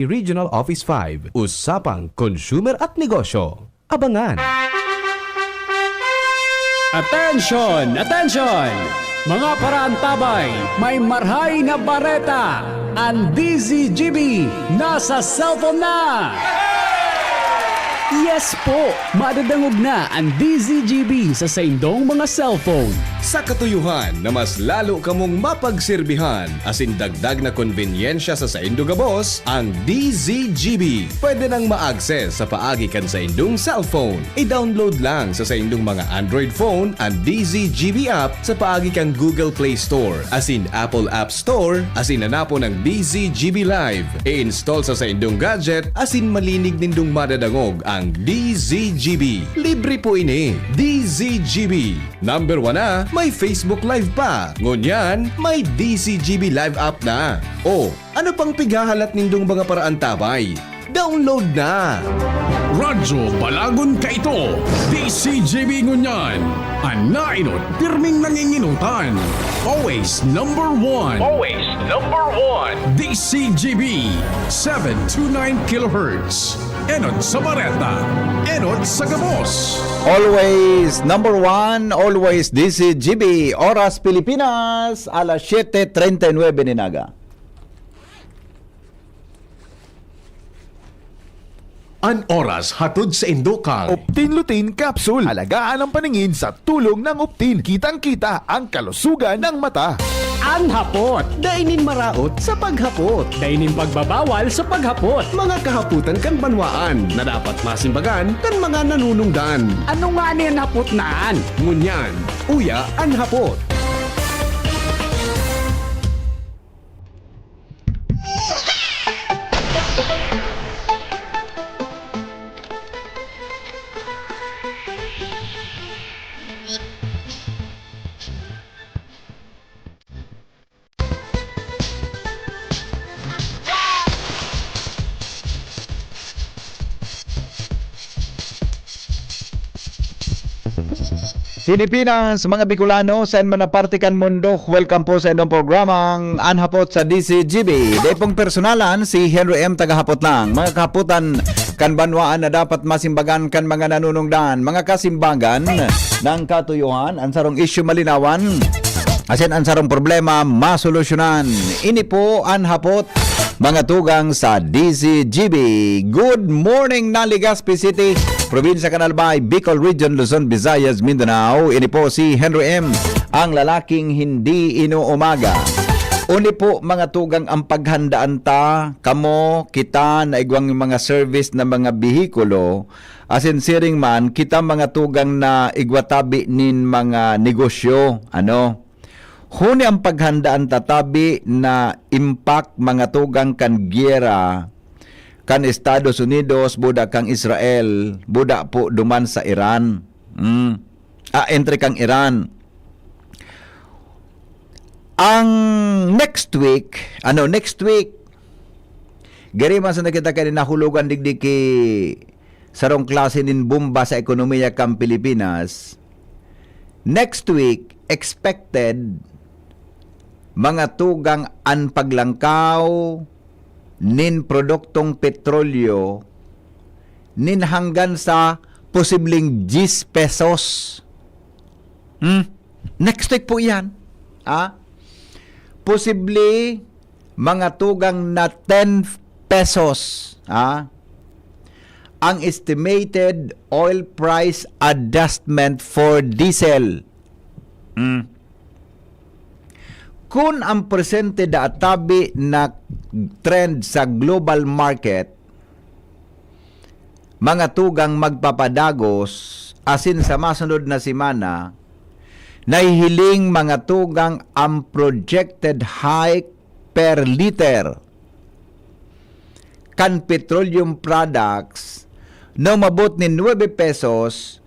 Regional Office 5, Usapang Consumer at Negosyo. Abangan! Attention! Attention! Mga paraantabay, may marhay na bareta. Ang DZGB nasa cellphone na! Yes po! Madadangog na ang DZGB sa saindong mga cellphone. Sa katuyuhan na mas lalo kamong mapagsilbihan asin dagdag na konbinyensya sa saindo gabos, ang DZGB pwede nang ma-access sa paagi kan sa indong cellphone. I-download lang sa saindong mga Android phone ang DZGB app sa paagi kang Google Play Store asin Apple App Store asin hanapo ng DZGB Live. I-install sa saindong gadget asin malinig nindong madadangog ang DZGB. Libre po ini. DZGB. Number 1 na, may Facebook Live pa. Ngunyan, may DZGB Live app na. O, ano pang pigahalat nindong mga paraantabay? Download na! Radyo Balagon ka ito, DCGB Ngunyan. Anainot, pirming nanginginutan. Always number one. Always number one. DCGB, 729 kHz. Enot sa Bareta, Enot sa Gabos. Always number one, always DCGB. Oras Pilipinas, alas 7:39 ninaga. An oras hatod sa Indokang. Optin Lutein Capsule. Alagaan ang paningin sa tulong ng Optin. Kitang-kita ang kalusugan ng mata. Ang hapot. Dainin maraot sa paghapot. Dainin pagbabawal sa paghapot. Mga kahaputan kan banwaan na dapat masimbagan kan mga nanunungdan. Ano nga ni ang hapot naan? Ngunyan, uya an hapot. Pilipinas, mga Bicolano, saan man napartikan mundo, welcome po sa inyong programang Anhapot sa DCGB. Day pong personalan, si Henry M. Tagahapot lang. Mga kahaputan, kan banwaan na dapat masimbagan kan mga nanunungdan. Mga kasimbagan ng katuyuhan, ansarong issue malinawan, asin ansarong problema masolusyonan. Ini po Anhapot, mga tugang sa DCGB. Good morning, Legazpi City, Probinsya Canalbay, Bicol Region, Luzon, Visayas, Mindanao. Ini po si Henry M., ang lalaking hindi inuumaga. Uni po mga tugang ang paghandaan ta, kamo, kita, na igwang mga service na mga bihikulo, asin siring man, kita mga tugang na igwatabi nin mga negosyo, Huni ang paghandaan tatabi na impact mga tugang kan giyera kan Estados Unidos, buda kang Israel, buda po duman sa Iran. Entry kang Iran. Ang next week, gari man sa nakita ka nahulugan digdig ki sarong klase nin bomba sa ekonomiya kang Pilipinas. Next week, expected mga tugang an paglangkaw nin produktong petrolyo nin hanggan sa posibleng 10 pesos. Next week po yan. Posible mga tugang na 10 pesos. Ang estimated oil price adjustment for diesel. Kung ang presente daatabi na trend sa global market, mga tugang magpapadagos, asin sa masunod na simana, nahihiling mga tugang ang projected hike per liter kan petroleum products no mabot ni 9 pesos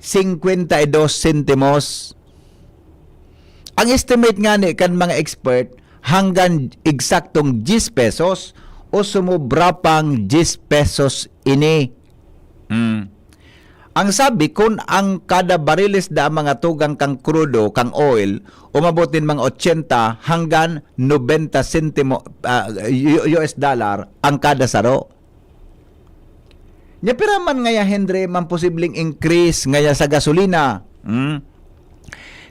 52 sentimos. Ang estimate nga ni kan mga expert hanggang eksaktong 10 pesos o sumubra pang 10 pesos ini. Ang sabi, kung ang kada bariles da mga tugang kang krudo, kang oil, umabotin mga 80 hanggang 90 sentimo US dollar ang kada saro. Nya pira man ngaya Henry man posibleng increase ngaya sa gasolina.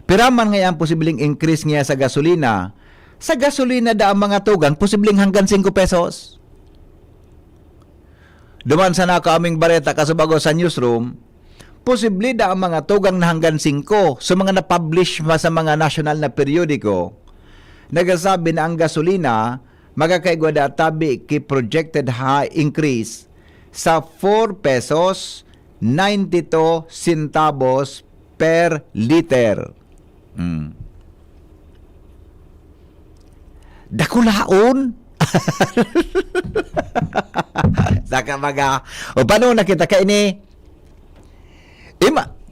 Pira man ngaya ang posibleng increase ngaya sa gasolina. Sa gasolina da ang mga tugang posibleng hanggang 5 pesos. Duman sa naka aming bareta kasubago sa newsroom, posible da ang mga tugang na hanggang 5 sa mga na-publish sa mga national na periodiko. Nagasabi na ang gasolina magakaigwa da tabi ki projected high increase sa 4 pesos 92 centavos per liter. Dakulaon. Saka o paano nakita ka ini?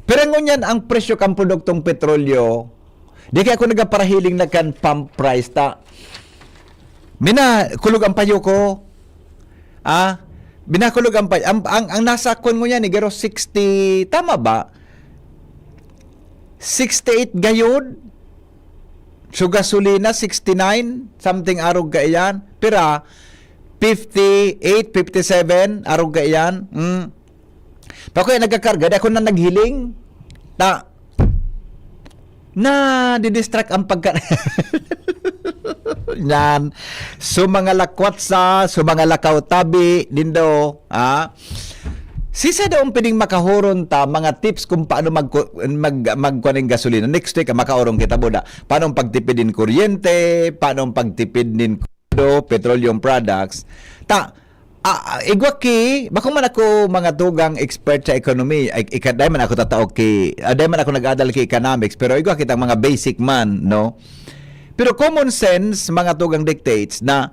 Pero ngunyan ang presyo kang produktong petrolyo, di kaya ako nagaparahiling na kan pump price ta. Kulog ang payo ko. Binakulog ang payo. Ang nasa kon ngunyan ni gero 60, tama ba? 68 gayod. So gasolina 69, something arog ka iyan. Pira 58, 57 arog ka iyan. Pakoy nagkakarga, di ako na naghiling. Didistract ang pagka... Yan. So mga lakwat so mga lakaw tabi, dindo, sisa daw pwedeng makahuron ta mga tips kung paano magkuhaning gasolina. Next week, makaurong kita boda. Paano pagtipid din kuryente, paano pagtipid din petroleum products. Igwaki, bako man ako mga tugang expert sa economy, day man ako tatao day man ako nag-adal ki economics, pero igwaki kitang mga basic man, no? Pero common sense, mga tugang dictates na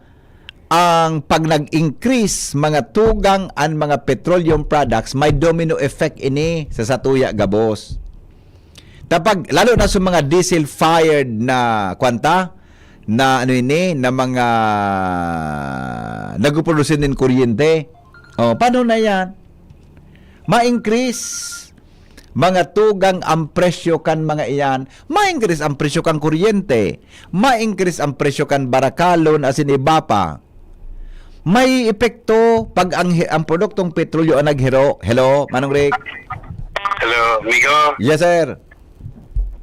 ang pag nag-increase mga tugang ang mga petroleum products, may domino effect ini sa satuya gabos. Tapag, lalo na sa mga diesel-fired na kwanta, na mga nagpuproduce din kuryente. Paano na yan? Ma-increase mga tugang ang presyo kan mga iyan. Ma-increase ang presyo kan kuryente. Ma-increase ang presyo kan barakalon asin iba pa. May epekto pag ang produktong petrolyo ang naghiro. Hello, Manong Rick. Hello, Migo. Yes, sir.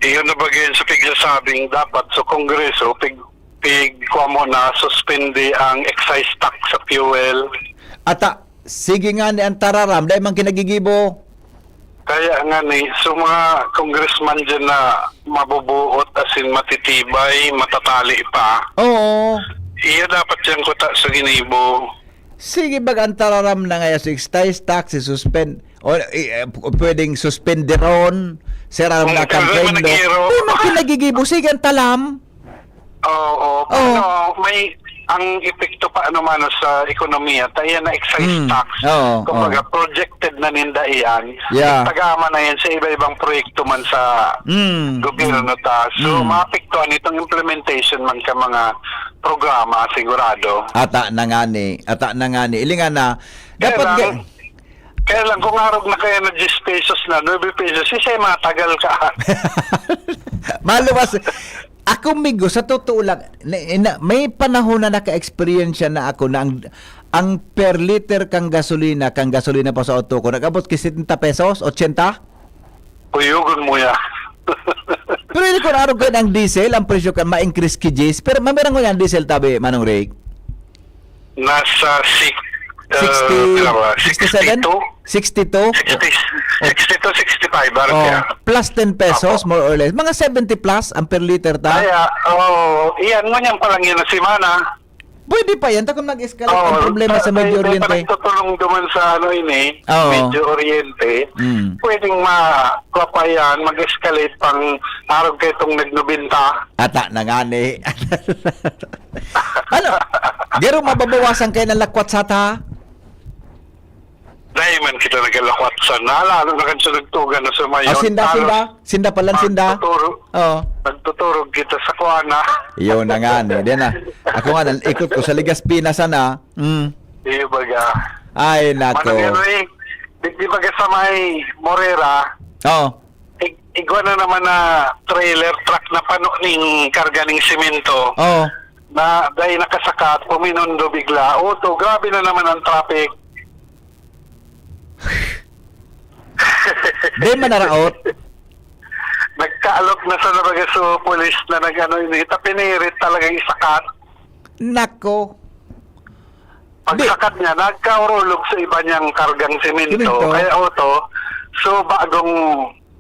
Iyon na bagay sa pigsasabing dapat sa Kongreso kuha mo na suspende ang excise tax sa fuel. Sige nga ni ang tararam, dahil man kinagigibo. Kaya nga ni, so mga congressman dyan na mabubuot asin matitibay, matatali pa. Oo. Iya dapat yan kuta sa ginibo. Sige bag ang tararam na nga sa excise tax, suspend o pwedeng suspenderon, siraram na campaign do. Di man kinagigibo, sige ang talam. Oo, paano, may ang epekto pa naman sa ekonomiya, tayo na excise tax. Kumbaga, projected na ninda iyan. Yeah. Tagama na yan sa iba-ibang proyekto man sa gobyerno ta. So, maapektuhan itong implementation man ka mga programa, sigurado. Ata na nga ni. Ilingan na. Dapat kaya lang, kung arog na kaya na 10 pesos na, 9 pesos, isa'y matagal ka. Maluwas. Ako, Migo, sa totoo lang, may panahon na naka-experience na ako na ang per liter kang gasolina pa sa auto ko, nag-abot ki 70 pesos, 80? Uyugon mo ya. Pero hindi ko na ko ang diesel, ang presyo kan ma-increase ki Jis. Pero mamirang ko yung diesel tabi, Manong Rick? Nasa 67? 62? 62, 65, plus 10 pesos, more or less. Mga 70 plus ang per liter ta. Kaya, iyan mo niyan palang yun na simana. Pwede pa yan. Kung nag-escalate ang problema sa Medio Oriente. Tutulong duman sa Medio Oriente. Pwedeng maklapayan, mag-escalate pang araw kayo itong nagnubinta. Ata na nga ni. Gero mababawasan kayo ng lakwat sa ta? Dahil man kita nagalakwat sa nalalo na kan sa nagtugan na sa mayon. Sinda pala. Nagtuturog kita sa kuana. Iyo na nga ni. Ako nga, ikot ko sa Ligas Pinas sana. Iyo baga. Ay, nako. di ba sa may Morera, Oo. igwa na naman na trailer truck na pano ning karga ning simento. Oo. Na dahil nakasakat, puminundo bigla. To, grabe na naman ang traffic. Di man naraot. Nagkaalok na sa Nabagaso police na pinirit talaga isakat. Nako. Pagsakat niya, nagkaurulog sa iba niyang kargang simento. Simento. Kaya so bagong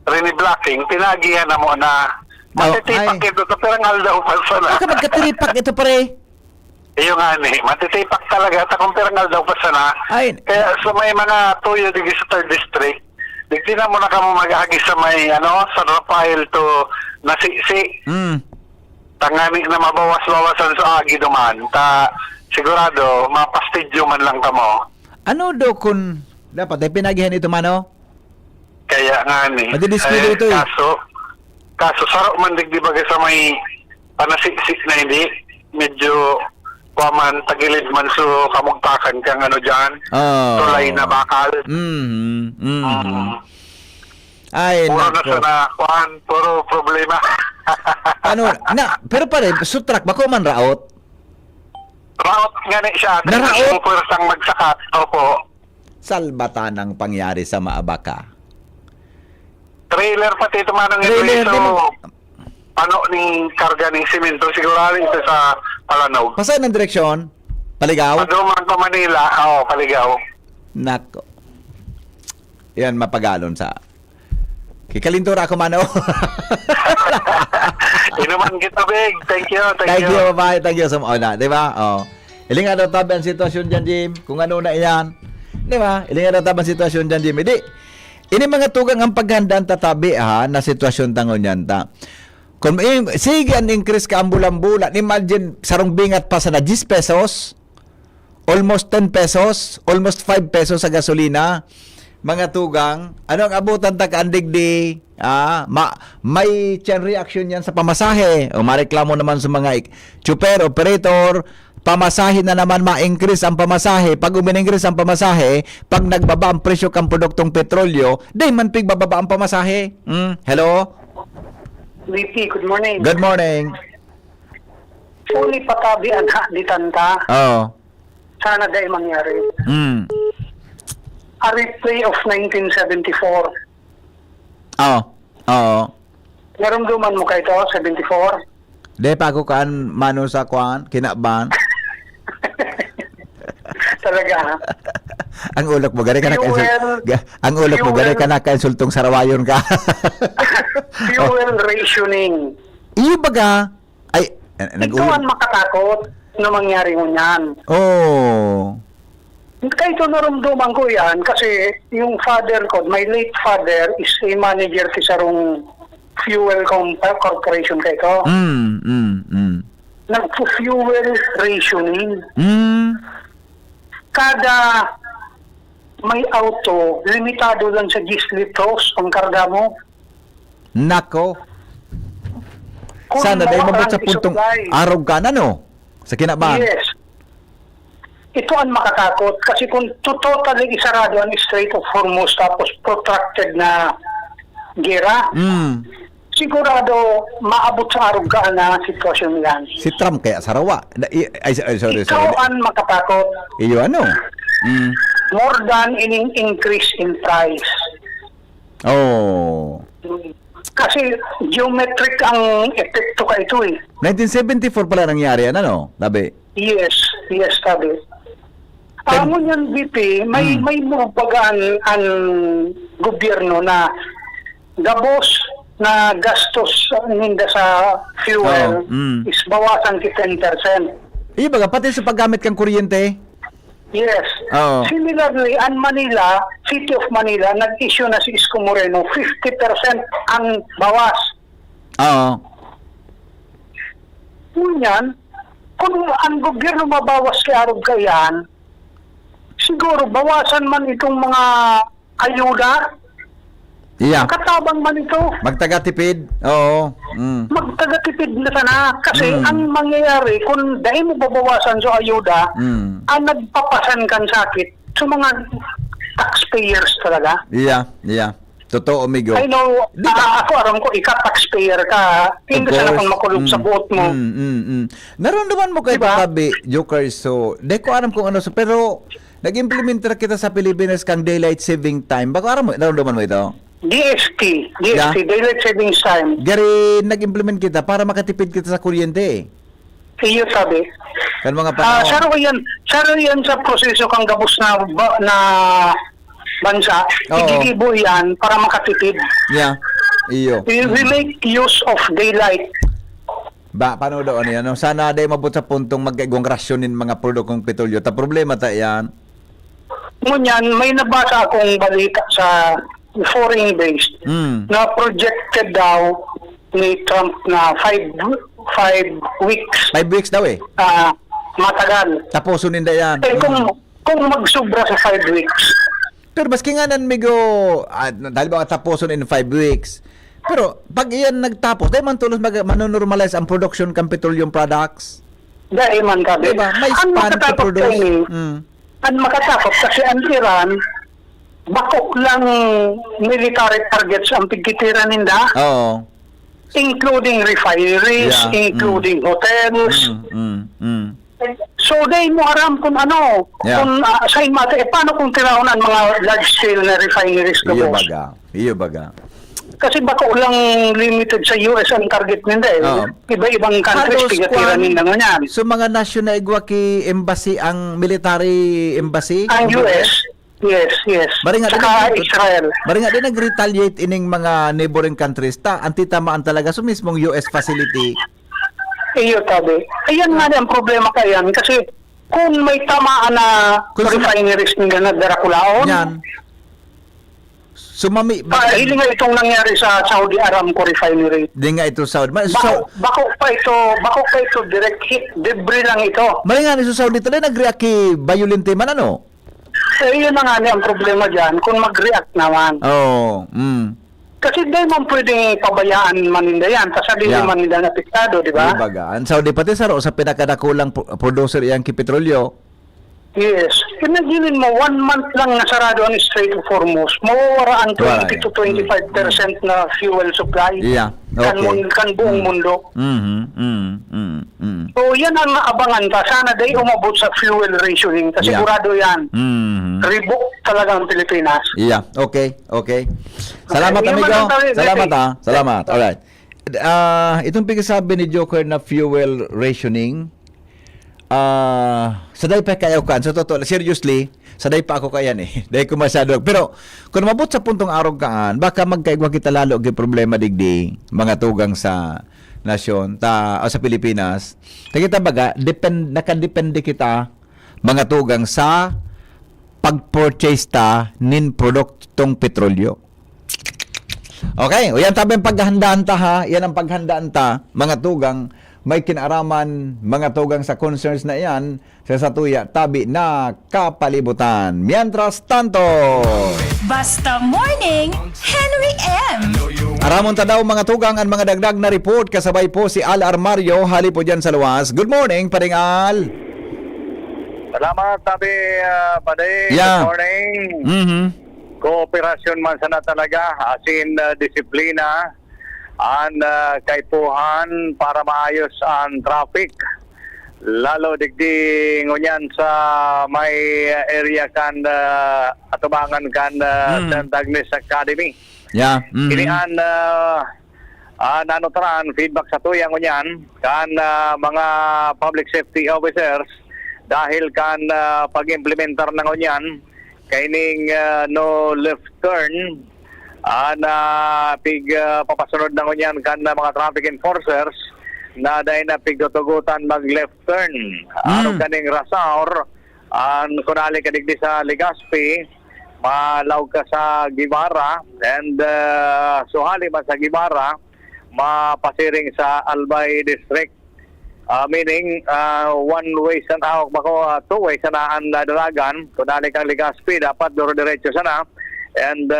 riniblocking, pinagihan na mo na matitipak ay. ito, kapirangal daw pa sana. Baka magkatiripak ito pare. Iyo nga ni, matitipak talaga, takong pirangal daw pa sana. Ay. Kaya sa may mga tuyo digi sa 3rd District, digdi na mo na kamo mag-agi sa may, sa Rafael to Nasisi. Tangani na mabawas-bawasan sa agi duman. Sigurado, mapastidyo man lang kamo. Ano do kun dapat ay pinagihan ito mano? Kaya nga ni. Madidiskwilo ito eh. Kaso sarap man digdi bagay sa may panasik-sik na hindi. Medyo kuwaman, tagilid man so kamugtakan kang dyan. Tulay na bakal. Ay, Puro na nako. sana, kuwan, puro problema. Ano, pero pare, sutrak, bako man raot? Raot nga ni siya. Naraot? Kung pwersang magsakat. Opo. Salbatan ang pangyari sa Maabaka. Trailer pati ito manang ito. Trailer So, din. ano ning karga ning simento? Sigurado ito sa Palanog. Pasay ng direksyon? Paligaw? Paduman pa Manila. Oo, Paligaw. Nako. Yan, mapagalon sa... Kikalintura ako mano. Inuman kita, Big. Thank you. Thank you, bye. Thank you so much. Di ba? Iling nga daw tabi ang sitwasyon dyan, Jim. Kung ano na iyan. Di ba? Iling nga daw tabi ang sitwasyon dyan, Jim. Hindi. Ini mga tugang ang paghandaan tatabi na sitwasyon tangon yan ta. Kung sige ang increase ka ang bulan-bulan, imagine sarong bingat pa sa na 10 pesos, almost 10 pesos, almost 5 pesos sa gasolina. Mga tugang, ano ang abutan ta kaandigdi? May chain reaction yan sa pamasahe. O mareklamo naman sa mga chuper, operator, pamasahe na naman ma-increase ang pamasahe. Pag umin-increase ang pamasahe, pag nagbaba ang presyo ng produktong petrolyo, di man pigbababa ang pamasahe. Hello? VP, good morning. Good morning. Fully patabi ang ditanta. Oo. Sana dahil mangyari. A replay of 1974. Oo. Naramdaman mo kayo ito, 74? Di pa ako kaan mano sa kuan, kinaban. Talaga, ha? Ang ulok mo gari ka na Fuel. ang ulok mo gari ka na insultong sarawayon ka. Fuel rationing. Iyo baga ay Ito ang makatakot na mangyari mo yan. Oh. Kaya ito naramdaman ko yan kasi yung father ko, my late father is a manager sa sarong fuel corporation kaya ito. Nag-fuel rationing. Kada may auto, limitado lang sa 10 litros ang karga mo. Nako. Kung Sana dahil mabot sa mawakan puntong isupply. arog ka na no? Sa kinaban. Yes. Ito ang makatakot kasi kung totally isarado ang Strait of Hormuz tapos protracted na gera, sigurado maabot sa aruggaan na sitwasyon yan. Si Trump kaya sarawa. Sorry. Ito ang makatakot. Iyo ano? More than in increase in price. Oh. Kasi geometric ang epekto ka ito eh. 1974 pala nangyari yan ano? Labi. Yes, sabi. Amo yan, BP, may mubagaan ang gobyerno na gabos na gastos ninda sa fuel is bawasan ki 10%. Iyo baga pati sa paggamit kang kuryente. Yes. Oo. Similarly, ang Manila, City of Manila, nag-issue na si Isko Moreno, 50% ang bawas. Oo. Ngunyan, kung ang gobyerno mabawas kay arog kayan, siguro bawasan man itong mga ayuda, Iya. katabang man ito, Magtagatipid. Oo. magtagatipid na sana. Kasi ang mangyayari, kung dahil mo babawasan sa ayuda, ang nagpapasan kang sakit sa mga taxpayers talaga. Yeah. Totoo, amigo. I know, Di ba? ako aram ko, taxpayer ka. Hindi Of sana course. kung makulog sa boat mo. Naramdaman mo kay Diba? Tabi, Joker, so, di ko alam kung ano, so, pero, nag-implement na kita sa Pilipinas kang daylight saving time. Baka aram mo, naramdaman mo ito? DST, Yeah. Daylight Savings Time. Gari, nag-implement kita para makatipid kita sa kuryente. Iyo sabi. Kan mga panahon. Saro yan sa proseso kang gabos na bansa. Oo. Igigibo yan para makatipid. Yeah. Iyo. We make use of daylight. Paano daw ano yan? No? Sana day mabot sa puntong mag-igong rasyonin mga produktong petrolyo. Ta problema ta yan. Ngunyan, may nabasa akong balita sa foreign-based na projected daw ni Trump na 5 weeks 5 weeks daw eh. matagal. Tapusin nila yan. Eh kung magsubra sa 5 weeks, Pero maski nga nanmigo, dahil ba tapusin in 5 weeks. Pero pag iyan nagtapos, dahil man tulos manonormalize ang production ng petroleum products. dahil man ka. Diba? May Ang span to makatapos produce. kayo, ang makatapos kasi ang Iran, bakok lang military targets ang pigkitiran nila, Oo. including refineries, Yeah. including hotels. So, dahil mo aram kung ano, Yeah. kung sa imata, paano kung tiraon ang mga large-scale na refineries na Iyo boss? baga. Kasi bako lang limited sa US ang target nila eh. Oo. Iba-ibang countries, Halos pigatiran nila nga yan. So mga nasyon na igwa ki embassy, ang military embassy? Ang US, yes. Bari nga Saka din- Israel. Bari nga din nag-retaliate ining mga neighboring countries ta antitamaan talaga sa mismong US facility. Iyo tabi. Ayan nga ang problema kayan kasi kung may tamaan na Kung refineries nila na Darakulaon, Yan. Sumami hindi nga itong nangyari sa Saudi Aramco refinery. di nga ito Saudi. Bako pa ito direct hit, debris lang ito. Mali nga ni sa Saudi talaga nag-react ki violente man ano? Eh, yun na nga ang problema dyan, kung mag-react naman. Oh, Kasi di mo pwedeng pabayaan man nila yan, sasabihin Yeah. man nila na piktado, di ba? Baga. Ang Saudi pati saro sa pinakadakulang producer iyang ki petrolyo. Yes. Imaginin mo, 1 month lang nasarado ang Strait of Hormuz. Mawawaraan 20 to 25% na fuel supply. Yeah. Okay. Kan buong mundo. So, yan ang abangan ta. Sana day umabot sa fuel rationing. Kasi Yeah. sigurado yan. Rebook talaga ang Pilipinas. Yeah, okay. Salamat Okay, amigo. yun man Salamat okay. Salamat. Alright. Itong pagkasabi ni Joker na fuel rationing, saday pa kayo kan. So totoo, seriously, saday pa ako kayan eh. Dahil ko masyado. Pero kung mabot sa puntong araw kaan, baka magkaigwa kita lalo ang problema digdi mga tugang sa nasyon o sa Pilipinas. Kita baga, nakadepende kita mga tugang sa pag-purchase ta nin produktong petrolyo. Okay, o yan tabi ang paghandaan ta ha. Yan ang paghandaan ta, mga tugang may kinaraman, mga tugang sa concerns na yan sa satuya tabi na kapalibutan. Mientras tanto, Basta Morning, Henry M. aramon ta daw mga tugang ang mga dagdag na report kasabay po si Al Armario hali po dyan sa luwas. Good morning, paring Al. Salamat, tabi, Paday. Yeah. Good morning. Kooperasyon man sana talaga, as in disiplina, ang kaipuhan para maayos ang traffic. Lalo digdi ngunyan sa may area kan atubangan kan St. Agnes Academy. Yeah. Kinian nanotran feedback sa tuyang ngunyan kan mga public safety officers dahil kan pag-implementar ng ngunyan kaining no left turn na papasunod na ngunyan kan mga traffic enforcers na dahil na pigtutugutan mag left turn. Ano kaning Rasaur kunali ka digdi sa Legazpi malaw ka sa Guevara and suhali man sa Guevara mapasiring sa Albay District. Meaning, one way sa tawag bako, two way sa naan na dalagan. Kung hali kang Legazpi, dapat duro-diretso sana. And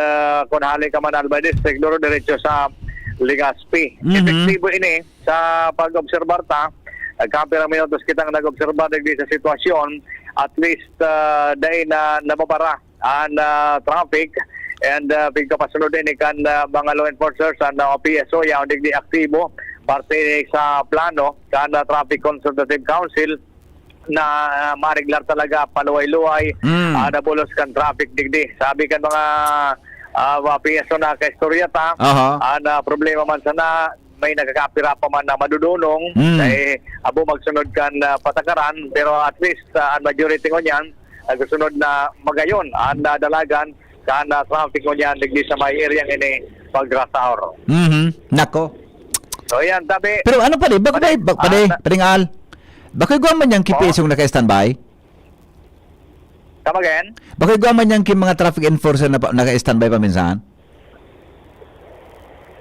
kung hali ka man Albay District, duro-diretso sa Legazpi. Epektibo ini sa pag-obserbar ta. Kapirang minutos kitang nag-obserbar digdi sa sitwasyon. At least, dahil na nababara and traffic and pagkapasunod din ikan mga law enforcers and OPSO yaw digdi aktibo parte sa plano kan Traffic Consultative Council na mariglar talaga paluway-luway nabulos kan traffic digdi. Sabi kan mga PSO na kaistoryata problema man sana may nagkakapira pa man na madudunong ay abo magsunod kan patakaran pero at least ang majority ko niyan nagsunod na magayon ang dalagan kan traffic ko niyan digdi sa may area ini pag-rush hour. Nako. So yan tabi. Pero ano pa rin? Paringal. Bakit gawa man yung kipisong naka-standby? Come again? Bakit gawa man yung mga traffic enforcer na naka-standby pa minsan?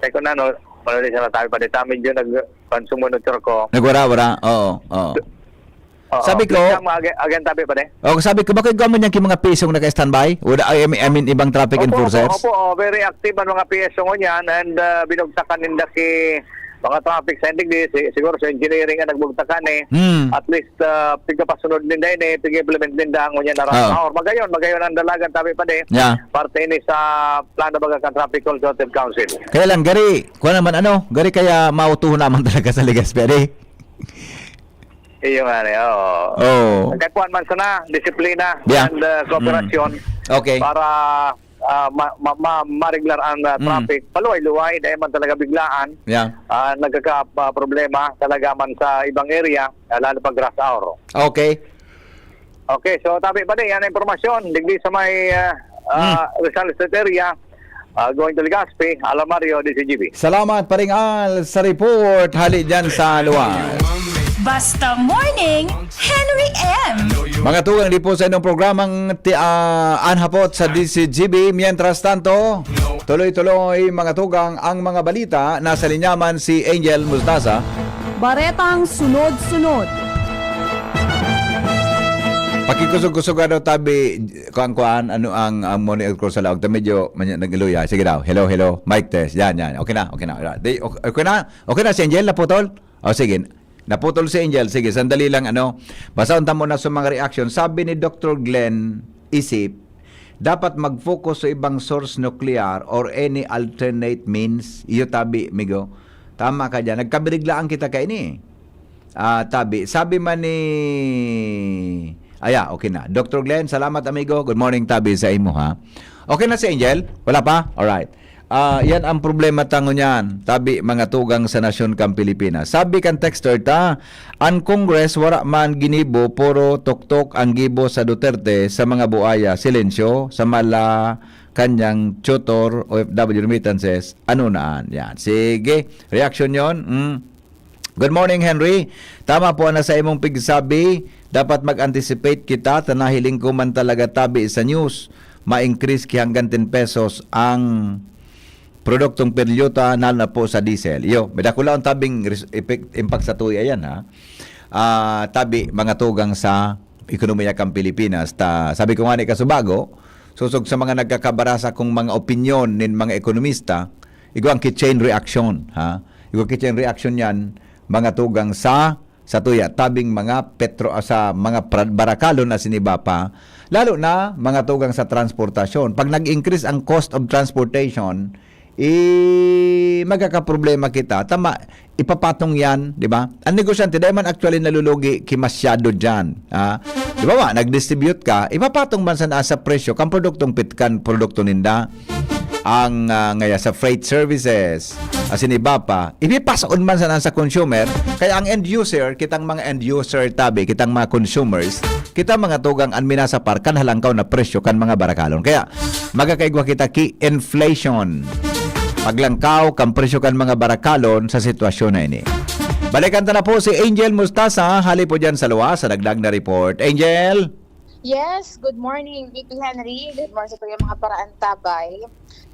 Say ko na no, malali sa tabi pa dito medyo nag-consumunod ko. Nagwara-wara? Oo. Sabi ko, again tabi pa de. Sabi ko, bakit gawa man yung mga pisong naka-standby? I mean, ibang traffic enforcers? Opo, very active ang mga PSO niyan and binugtakan ninda ki mga traffic sending di siguro sa engineering ang nagbugtakan at least pigkapasunod ninda ini pig-implement ninda ang niya na rush hour. Magayon ang dalagan tabi pa de. Parte ni sa plano baga kan Traffic Consultative Council. Kaya lang, gari kaya mautuhon naman talaga sa Legazpi. Iyo nga Kaipuan man sana, disiplina and cooperation para mariglar ang traffic. Paluway-luway, dahil man talaga biglaan. Nagkaka-problema talaga man sa ibang area, lalo pag rush hour. Okay, so tabi pa din, yan ang informasyon. Digdi sa may Rizal State area, going to Legazpi, Alamario, DCGB. Salamat Paringal sa report. Hali dyan sa luwas. Basta Morning, Henry M. Mga tugang di po sa inyong programang Anhapot sa DCGB. Mientras tanto, tuloy-tuloy mga tugang ang mga balita. Nasa linyaman si Angel Mustaza. Baretang sunod-sunod. Pakikusog-kusog daw tabi kuan ano ang monitor ko sa laog. Medyo nag-iluya. Sige daw. Hello. Mic test. Yan. Okay na. Okay na si Angel naputol? Sige. Naputol si Angel. Sige, sandali lang Basahan mo na sa mga reaction. Sabi ni Dr. Glenn Isip, dapat mag-focus sa ibang source nuclear or any alternate means. Iyo tabi, migo. Tama ka dyan. Nagkabiriglaan kita ka ini. Tabi. Sabi man ni... okay na. Dr. Glenn, salamat amigo. Good morning tabi sa imo ha. Okay na si Angel? Wala pa? Alright. Yan ang problema tango niyan. Tabi mga tugang sa nasyon kang Pilipinas. Sabi kan texter ang Congress wala man ginibo puro tuktok ang gibo sa Duterte sa mga buaya. Silensyo sa mala kanyang tutor OFW remittances. Ano naan? Yan. Sige. Reaction yon. Good morning Henry. Tama po na sa imong pigsabi. Dapat mag-anticipate kita. Tanahiling ko man talaga tabi sa news. Ma-increase ki hanggang 10 pesos ang produktong perlyuta na po sa diesel. Medakula ang tabing impact sa tuya yan ha. Tabi mga tugang sa ekonomiya kang Pilipinas. Sabi ko nga ni Kasubago, susog sa mga nagkakabarasa kong mga opinyon nin mga ekonomista, igo ang chain reaction ha. Igo chain reaction yan mga tugang sa tuya tabing mga sa mga barakalon na siniba pa, lalo na mga tugang sa transportasyon. Pag nag-increase ang cost of transportation, magkakaproblema kita. Tama, ipapatong yan, di ba? Ang negosyante, dahil man actually nalulugi kimasyado dyan. Di ba nag-distribute ka, ipapatong man sa presyo, kang produktong pitkan, produkto ninda, ang ngaya sa freight services, asin iba pa, ipipasok man sa consumer, kaya ang end user, kitang mga end user tabi, kitang mga consumers, kita mga tugang ang minasapar, kan halangkaw na presyo, kan mga barakalon. Kaya, magkakaigwa kita ki inflation. Paglangkaw, kan presyo kan mga barakalon sa sitwasyon na ini. Balikan na po si Angel Mustaza, hali po dyan sa luwa, sa dagdag na report. Angel? Yes, good morning, VP Henry. Good morning sa kuyang mga paraan tabay.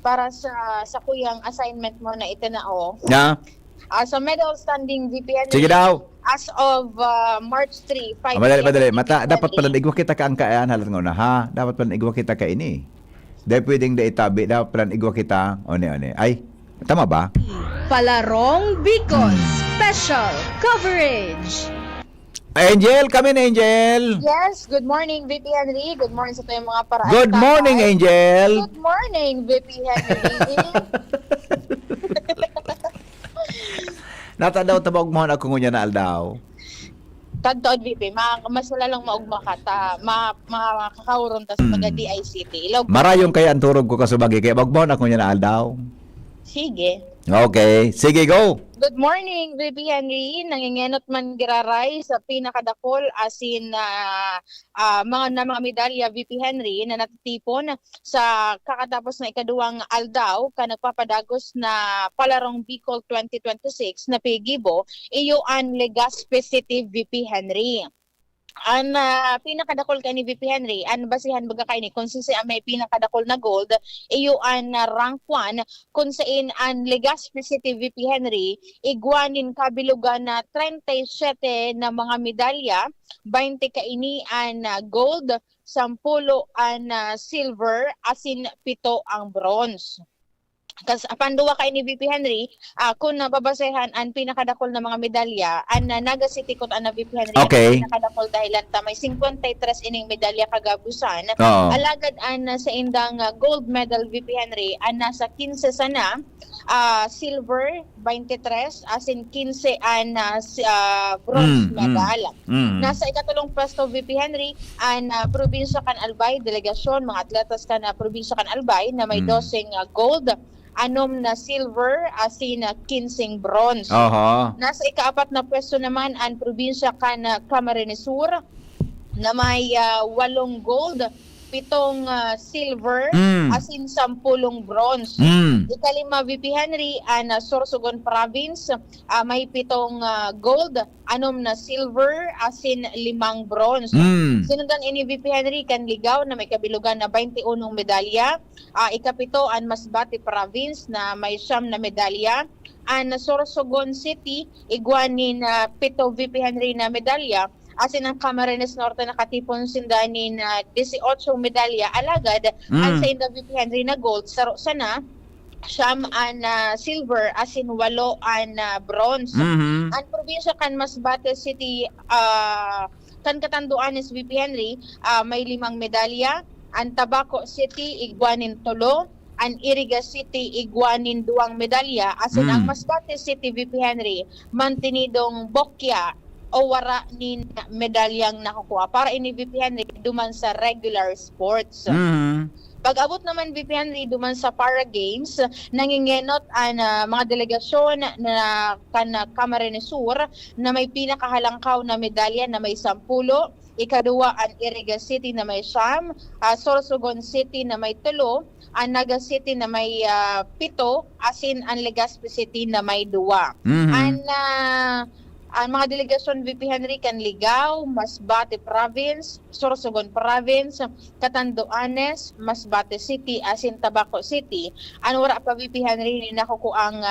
Para sa kuyang assignment mo na itinao. Sa medal standing VP Henry. Sige daw. As of March 3, 5 madali. Dapat pala igwa kita ka ang kayaan halat nga na ha. Dapat pala igwa kita ka ini. Dahil pwedeng da itabi. Dapat pala igwa kita. One. Ay, tama ba? Palarong Bicol Special Coverage. Angel, come in, Angel. Yes, good morning, VP Henry. Good morning sa tayong mga paraan. Good morning, Angel. Good morning, VP Henry. Natadaw tabog mo na kung na aldaw. Tadtod, VP, mas wala lang maugma ka ta, makakauron ta sa taga-DICT. Marayong kaya ang turog ko kasubagi, kaya bagmo na kung na aldaw. Sige. Okay, sige, go. Good morning, VP Henry. Nangingenot man giraray sa pinakadakol asin mga medalya, VP Henry, na natitipon sa kakatapos na ikaduwang aldaw ka nagpapadagos na palarong Bicol 2026 na pigibo iyo ang Legazpi City, VP Henry. Ang pinakadakol kay ni VP Henry, ang basihan baga kay ni kung siya may pinakadakol na gold, iyo ang rank 1 kung saan ang Legazpi City, VP Henry, igwanin kabilugan na 37 na mga medalya, 20 kaini ang gold, 10 ang silver, asin 7 ang bronze. Kasi panduwa kay ni VP Henry, kung nababasehan ang pinakadakol na mga medalya, ang Naga City kung ang VP Henry, okay, ang pinakadakol dahilan ta may 53 ining medalya kagabusan. Alagad ang sa indang gold medal, VP Henry, ang nasa 15 sana, silver 23, asin 15 ang bronze medal. Nasa ikatulong pwesto, VP Henry, ang probinsya kan Albay, delegasyon, mga atletas kan probinsya kan Albay na may 12 gold, 6 na silver, asin 15 bronze. Nasa ikaapat na pwesto naman ang probinsya kan Camarines Sur na may 8 gold, 7 silver, asin 10 bronze. Ikalima, VP Henry, ang Sorsogon Province, may 7 gold, 6 na silver, asin 5 bronze. Sinundan ini VP Henry kan Ligaw na may kabilugan na 21 medalya. Ikapito ang Masbate Province na may 9 na medalya. Ang Sorsogon City, igwanin 7 VP Henry na medalya. Asin ang Camarines Norte nakatipon sindanin 18 medalya. Alagad, ang sa inda VP Henry na gold, sana, siyam ang silver, asin 8 ang bronze. Ang probinsya kan Masbate City, kan Katanduanes, VP Henry, may 5 medalya. Ang Tabaco City, igwanin 3. Ang Iriga City, igwanin 2 medalya. Asin ang Masbate City, VP Henry, mantinidong bokya o wara ni medalyang nakukuha para ini VP Henry duman sa regular sports. Pag-abot naman VP Henry duman sa para games, nangingenot ang mga delegasyon na Camarines Sur na may pinakahalangkaw na medalya na may 10, ikaduwa ang Iriga City na may 9, Sorsogon City na may 3, ang Naga City na may 7, asin ang Legazpi City na may 2. Ang mga delegasyon VP Henry kan Ligaw, Masbate Province, Sorsogon Province, Catanduanes, Masbate City, asin Tabaco City. Ano wala pa VP Henry ni nakukuang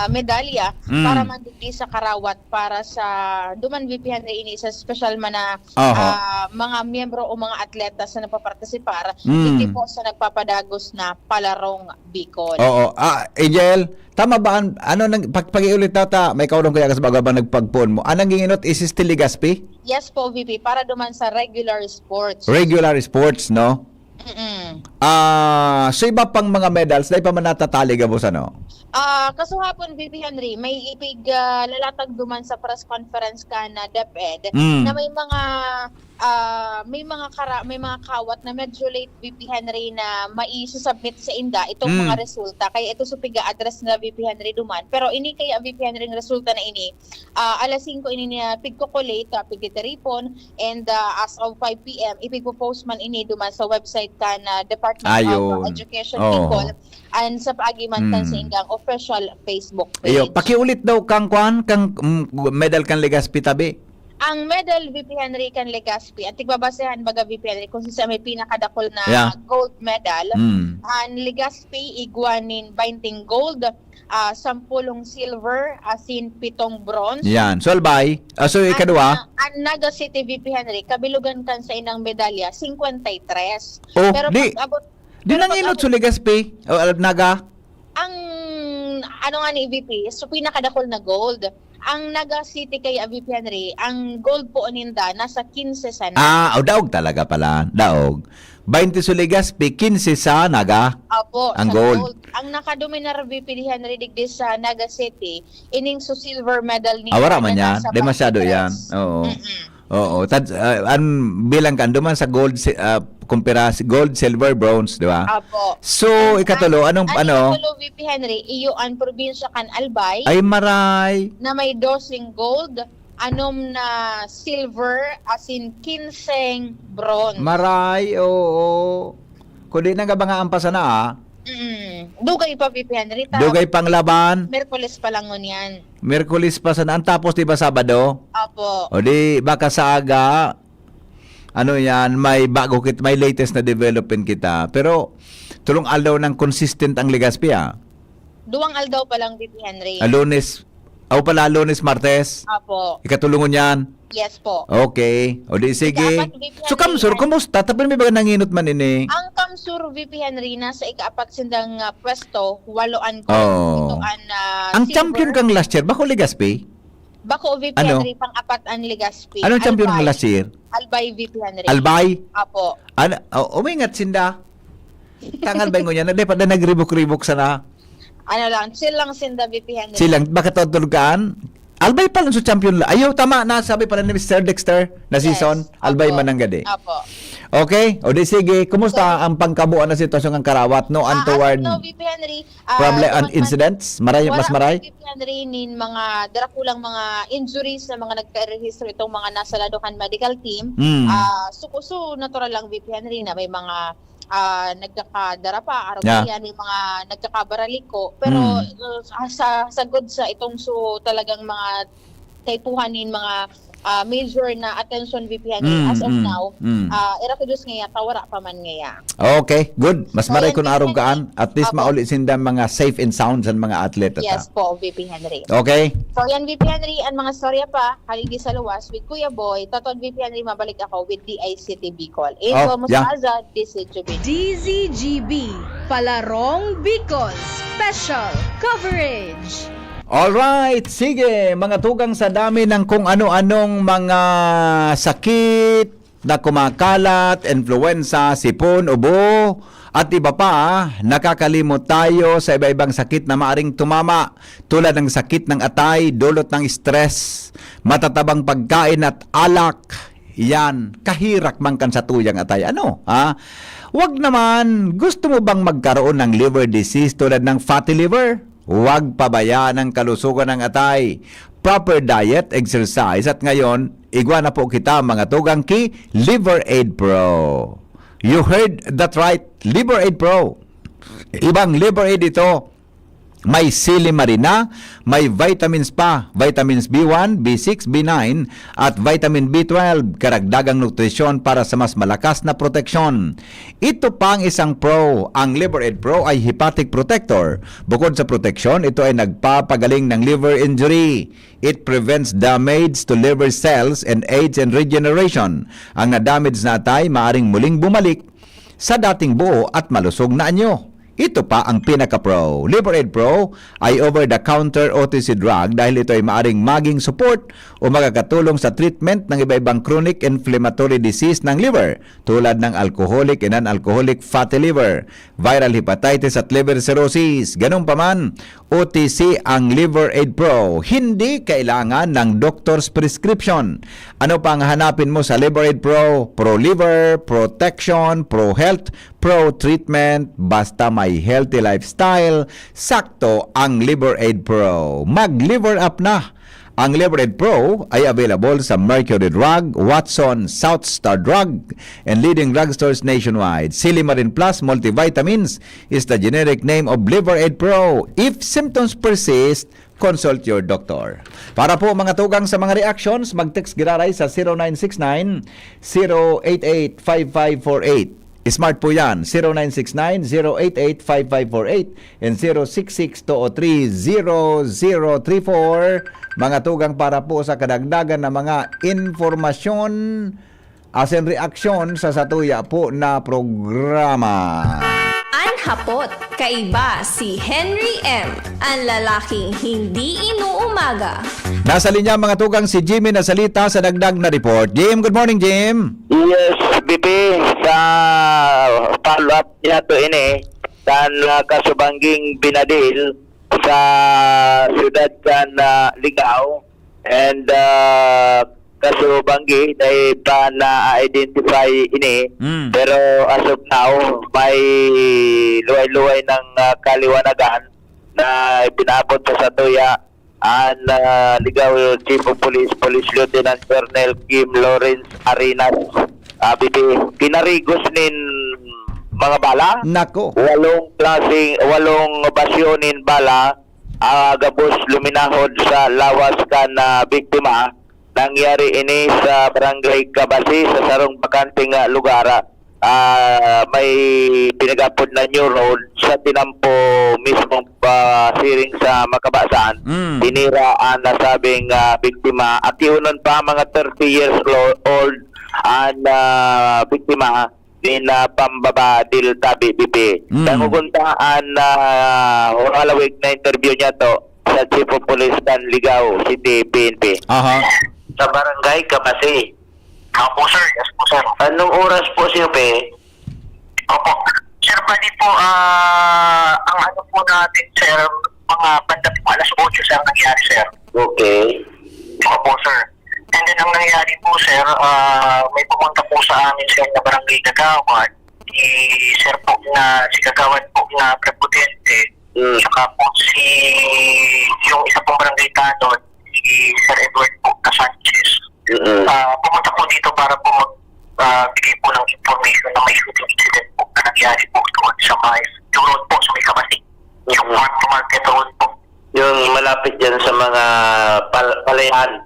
medalya para mandugli sa karawat para sa duman VP Henry ini sa special man na mga miyembro o mga atleta sa napapartisipar hindi po sa nagpapadagos na palarong Bicol. Angel, tama ba ano nang pag-iulit ta may kaulong kaya kasi baga ba nagpagpon mo? Anong ginginot is still Legazpi? Yes po VP, para duman sa regular sports. Regular sports, no? So iba pang mga medals dahil pa man natatali gabos ano? Kasuhapon VP Henry, may ipig lalatag duman sa press conference ka na DepEd na may mga kawat na medyo late VP Henry na mai-submit sa inda itong mga resulta kaya ito supiga address na VP Henry duman pero ini kaya VP Henry ng resulta na ini alas 5 ini na pigkokolate pigtitiripon and as of 5 PM ipigpo-post man ini duman sa website ka na Department of Education Bicol and sa paagiman kan sa ingang official Facebook page. Pakiulit daw kang medal kan Legazpi tabi. Ang medal VP Henry kan Legazpi at tigbabasehan baga VP Henry kung siya may pinakadakol na gold medal. Ang Legazpi igwanin 20 gold, 10 silver, asin 7 bronze. Yan. So albay, so ikadua. Ang Naga City VP Henry kabilugan kan sa inang medalya 53. Pero pag-abot di nanginot sa Legazpi o Naga? Ang ano nga ni VP, so pinakadakol na gold. ang Naga City kay VP Henry, ang gold po ninda nasa 15 sana. Daog talaga pala. Daog. 20 sa Legazpi, 15 sa Naga. Opo, ang sa gold. Ang nakadominar VP Henry digdi sa Naga City, ining so silver medal ni Wala man yan. Di masyado yan. Oo. Oo. Bilang ka, duman sa gold, kumpira, gold, silver, bronze, di ba? Apo. So, ikatulo, anong, Ikatulo, VP Henry, iyo ang probinsya kan Albay, Ay, maray. na may dosing gold, anom na silver, as in 15 bronze. Maray, oo. Kundi na nga ba nga ampasa na, Dugay pa, VP Henry. Dugay pang laban. Merkules pa lang yan. Merkulis pa sanaan, tapos di ba Sabado? Apo. O di, baka sa aga, may may latest na development kita. Pero, tulong aldaw ng consistent ang Legazpi, Duwang aldaw pa lang, VP Henry. Lunes, Martes. Apo. Ikatulungon yan. Yes po. Okay. O di, sige. Dapat, VP So, Henry, Kamsur, kumusta? Tapos may baga nanginot man ini. Ang Kamsur, VP Henry, nasa ikaapat sindang pwesto, 8 gold. Oh. Ito Ang silver. champion kang last year, bako Legazpi? Bako, VP Ano? Henry, pang-apat ang Legazpi. Anong champion Albay. ng last year? Albay, VP Henry. Albay? Apo. Umingat sinda. Tangal ba niya? Hindi pa na nagribok-ribok sana. Ano lang, chill lang sinda, VP Henry. Silang, bakit tutulugan? Albay pa lang sa champion. Ayaw, tama na. Sabi pala ni Mr. Dexter na season. Albay man ang gadi. Apo. Okay? O di sige. Kumusta ang pangkabuan na sitwasyon ng Karawat? No untoward No, VP Henry. problem and incidents? Maray, mas maray? VP Henry, nin mga darakulang mga injuries na mga nagka-register itong mga nasa Ladokan Medical Team. So natural lang, VP Henry, na may mga nagkakadara pa, araw yan, may mga nagkakabaraliko. Pero sa good sa itong talagang mga taypuhanin, mga major na attention, VP Henry, as of now, irakudus ngaya, tawara pa man ngaya. Okay, good. Mas maray kung araw kaan. At least mauli sinda mga safe and sound sa mga atleta. Yes po, VP Henry. Okay. So yan, VP Henry, ang mga storya pa, haligi sa luwas with Kuya Boy, Totod VP Henry, mabalik ako with DICT Bicol. Angel Musaza, DCGB. DZGB, Palarong Bicol, Special Coverage. Alright, sige, mga tugang sa dami ng kung ano-anong mga sakit na kumakalat, influenza, sipon, ubo, at iba pa, nakakalimot tayo sa iba-ibang sakit na maaring tumama tulad ng sakit ng atay, dulot ng stress, matatabang pagkain at alak. Yan, kahirak man kan sa tuyang atay. Ano? Wag naman, gusto mo bang magkaroon ng liver disease tulad ng fatty liver? Huwag pabayaan ang kalusugan ng atay. Proper diet, exercise, at ngayon, igwa na po kita mga tugang ki Liver Aid Pro. You heard that right, Liver Aid Pro. Ibang Liver Aid ito. May silimarina, may vitamins pa, vitamins B1, B6, B9, at vitamin B12, karagdagang nutrisyon para sa mas malakas na proteksyon. Ito pa ang isang pro. Ang Liver Aid Pro ay hepatic protector. Bukod sa proteksyon, ito ay nagpapagaling ng liver injury. It prevents damage to liver cells and aids in regeneration. Ang na-damage na atay maaring muling bumalik sa dating buo at malusog na anyo. Ito pa ang pinaka-pro. Liver Aid Pro ay over-the-counter OTC drug dahil ito ay maaring maging support o makakatulong sa treatment ng iba-ibang chronic inflammatory disease ng liver tulad ng alcoholic and non-alcoholic fatty liver, viral hepatitis at liver cirrhosis. Ganun pa man, OTC ang Liver Aid Pro. Hindi kailangan ng doctor's prescription. Ano pa ang hanapin mo sa Liver Aid Pro? Pro-liver, protection, pro-health, pro-treatment, basta may healthy lifestyle, sakto ang Liver Aid Pro. Mag-liver up na! Ang Liver Aid Pro ay available sa Mercury Drug, Watson, South Star Drug, and leading drugstores nationwide. Silimarin Plus Multivitamins is the generic name of Liver Aid Pro. If symptoms persist, consult your doctor. Para po mga tugang sa mga reactions, mag-text giraray sa 0969-088-5548. Smart po yan, 0969-088-5548 and 066-203-0034. Mga tugang para po sa kadagdagan na mga informasyon as in reaksyon sa satuya po na programa. Anhapot, kaiba si Henry M., ang lalaking hindi inuumaga. Nasa linya mga tugang si Jimmy na salita sa dagdag na report. Jim, good morning, Jim. Yes, BP, sa follow-up niya to ini, dan kasubangging binadil sa siyudad kan Ligao, and kasubanggi dahil pa na-identify ini, pero as of now, may luway-luway ng kaliwanagan na pinabot sa Satuya ang Ligao Chief of Police, Police Lieutenant Colonel Kim Lawrence Arenas. BP, kinarigos nin mga bala. Nako. 8 basyonin bala, gabos luminahod sa lawas kan biktima. Nangyari ini sa Barangay Kabasi sa sarong bakanting lugar. May pinagapod na new road sa tinampo mismong siring sa Makabasan. Tinira ang nasabing biktima. At yun pa mga 30 years old ang biktima din pambabadil tabi BP. Nanguguntaan halawig na interview niya to sa Chief of Police kan Ligao City PNP. Sa Barangay Kabasi. Opo sir, yes po sir. Anong oras po siya pe? Opo. Sir, pwede po, ang ano po natin sir, mga banda po alas 8 sir nangyari sir. Okay. Opo sir. And then ang nangyari po sir, may pumunta po sa amin sir na Barangay Kagawad. Sir po na, si Kagawad po na Prepotente. Saka po yung isa pong barangay tanod, si Sir Edward po na Sanchez. Pumunta po dito para po magbigay po ng information na may shooting incident po na nangyari po doon sa yung road po sa may Kabasi. Yung farm to market road po. Yung malapit dyan sa mga palayan.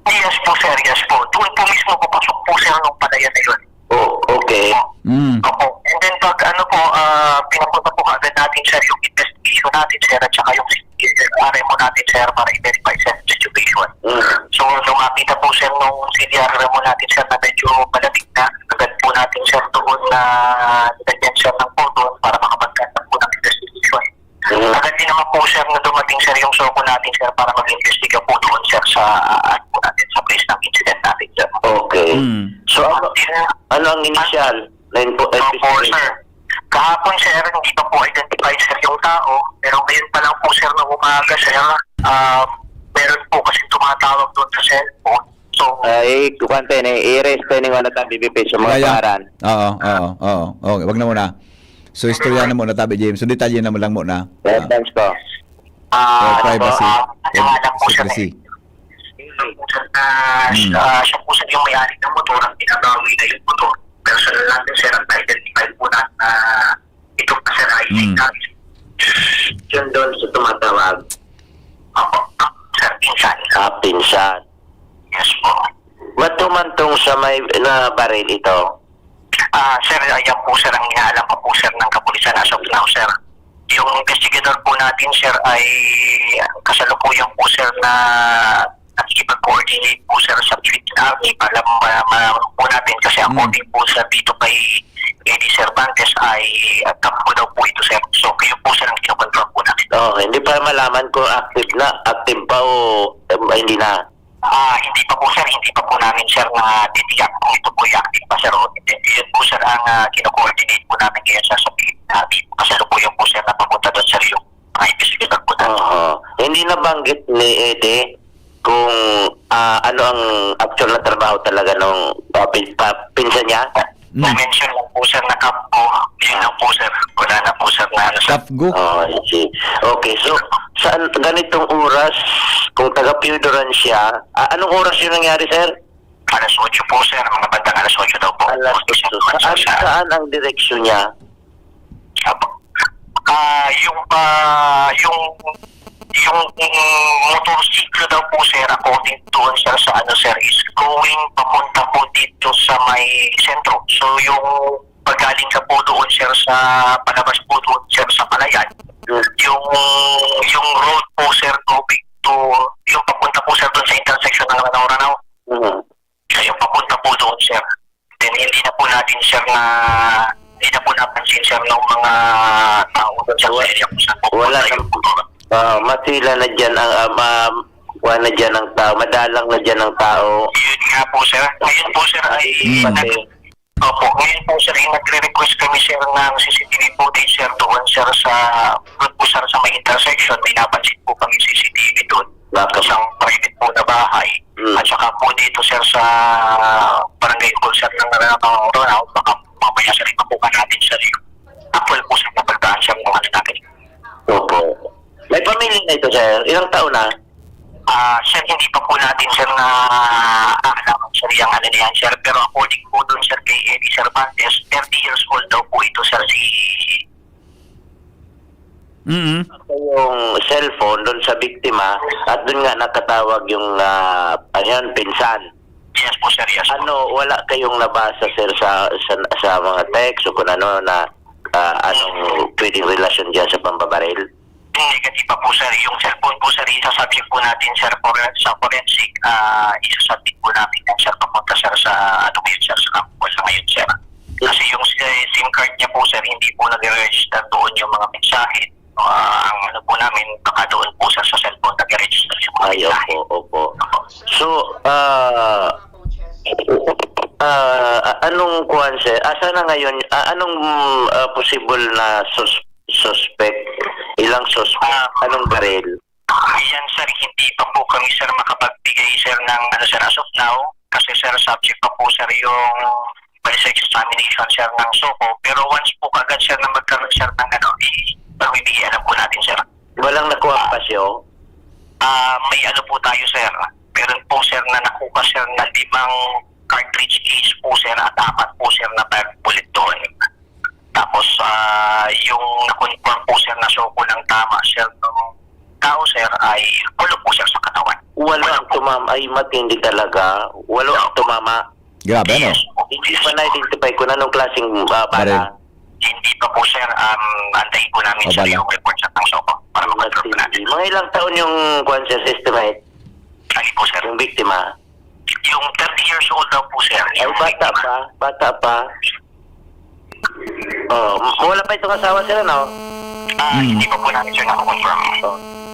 Yes po sir, yes po. Doon po mismo papasok po sir ng palayan na yun. Oh, okay. Opo. And then pag pinapunta po agad natin sir yung investigation natin sir at saka yung RMO natin sir para i-verify sa situation. So nung makita po sir nung RMO natin sir na medyo malamig na, agad po natin sir doon na nagyan sir ng photo para makapagkanta po ng investigation. Agad din naman po sir na dumating sir yung soko natin sir para mag-investiga po doon sir sa po natin sa place ng incident natin sir. Okay. So ano ang initial na investigation? Sir. Kahapon sir, hindi pa po identified sir yung tao, pero ngayon pa lang po sir na umaga sir, meron po kasi tumatawag doon sa cellphone. So, kukante na, i-rest na nga na BBP sa mga paharan. Oo. Okay, wag na muna. So, istorya na muna tabi, James. So, detalye na mo lang muna. Thanks po. Privacy. Secrecy. Siya po sa yung may-ari ng motor, ang pinagawi na yung motor. Personal natin sir, ang identify po na ito pa sir ay yun doon sa tumatawag. Opo, sir, pinsan. Pinsan. Yes po. Matumantong sa may na baril ito? Sir, ayan po sir ang inaalam pa po sir ng kapulisan as of now sir. Yung investigator po natin sir ay kasalukuyan po sir na nakikipag-coordinate po sir sa Philippine Army para malaman po natin kasi according po sa dito kay Eddie Cervantes ay kampo daw po ito sir. So kayo po sir ang kinokontrol po natin. Hindi pa malaman kung active pa o hindi na. Hindi pa po sir, hindi pa po namin sir na titiyak kung ito po ay active pa sir o hindi. Yun po sir ang kino-coordinate po namin ngayon sa Philippine Army. Kasalukuyan po sir na papunta doon sir yung investigator po natin. Hindi nabanggit ni Eddie kung ano ang actual na trabaho talaga nung pinsan niya? Na-mention lang po sir na kampo. Yun lang po sir. Wala na po sir na ano sir. Kapgo? Okay, so saan ganitong oras, kung taga-Piodoran siya, anong oras yung nangyari sir? Alas 8 po sir. Mga bandang alas 8 daw po. Alas 8. Saan ang direksyon niya? Yung motorsiklo daw po sir, according doon sir sa ano sir, is going papunta po dito sa may sentro. So yung pagaling ka po doon sir sa palabas po doon sir sa Palayan, yung road po sir going to, yung papunta po sir doon sa intersection ng Ranao. Yung papunta po doon sir. Then hindi na po natin sir na napansin sir ng mga tao doon sa area kung saan Wala pupunta yung motor. Matila na dyan wala na dyan ang tao, madalang na dyan ang tao. Yun nga po sir. Ngayon po sir ay Opo, ngayon po sir ay nagre-request kami sir ng CCTV footage sir doon sir doon po sir sa may intersection. May napansin po kami CCTV doon. Isang private po na bahay. At saka po dito sir sa barangay hall sir ng Ronald, baka mamaya sir ipapukan natin sir yung actual po sir na pagdaan sir kung ano natin. Opo. May pamilya na ito, sir. Ilang taon na? Sir, hindi pa po natin sir na aalaman sir yung ano niyan sir. Pero according po dun sir kay Eddie Cervantes, 30 years old daw po ito sir si... Yung cellphone doon sa biktima at doon nga nakatawag yung pinsan. Yes po sir, yes po. Wala kayong nabasa sir sa mga text o kung ano na anong pwedeng relasyon dyan sa pambabaril? Negative pa po sir. Yung cellphone po sir, isasubject po natin sir sa forensic. Isasubject po natin yan sir papunta sir sa sir sa kampus sa ngayon sir. Kasi yung SIM card niya po sir, hindi po nag-register doon yung mga mensahe. Ang ano po namin, baka doon po sir sa cellphone nag-register yung mga mensahe. Opo. So, anong kuwan sir? Asa na ngayon? Anong possible na suspect? Ilang suspect? Anong baril? Ayan sir, hindi pa po kami sir makapagbigay sir ng sir as of now. Kasi sir, subject pa po sir yung ballistic examination sir ng SOCO. Pero once po kagad sir na magkaroon sir ng pagbibigyan na po natin sir. Walang nakuha ang pasyo? May po tayo sir. Meron po sir na nakuha sir na 5 cartridge case po sir at 4 po sir na bag bullet doon. Tapos yung na-confirm po sir na SOCO ng tama sir ng tao sir ay kulong po sir sa katawan. Walang tumama. Ay, matindi talaga. Walang tumama. Grabe, no? Hindi pa na-identify kung anong klaseng bala. Hindi pa po sir. Antayin po namin sir yung report sa ng SOCO para mag-confirm po natin. Mga ilang taon yung conscious estimate? Ay po sir. Yung biktima? Yung 30 years old daw po sir. Ay, bata pa. Wala pa itong asawa sila, no? Hindi pa po namin sir nakakonfirm.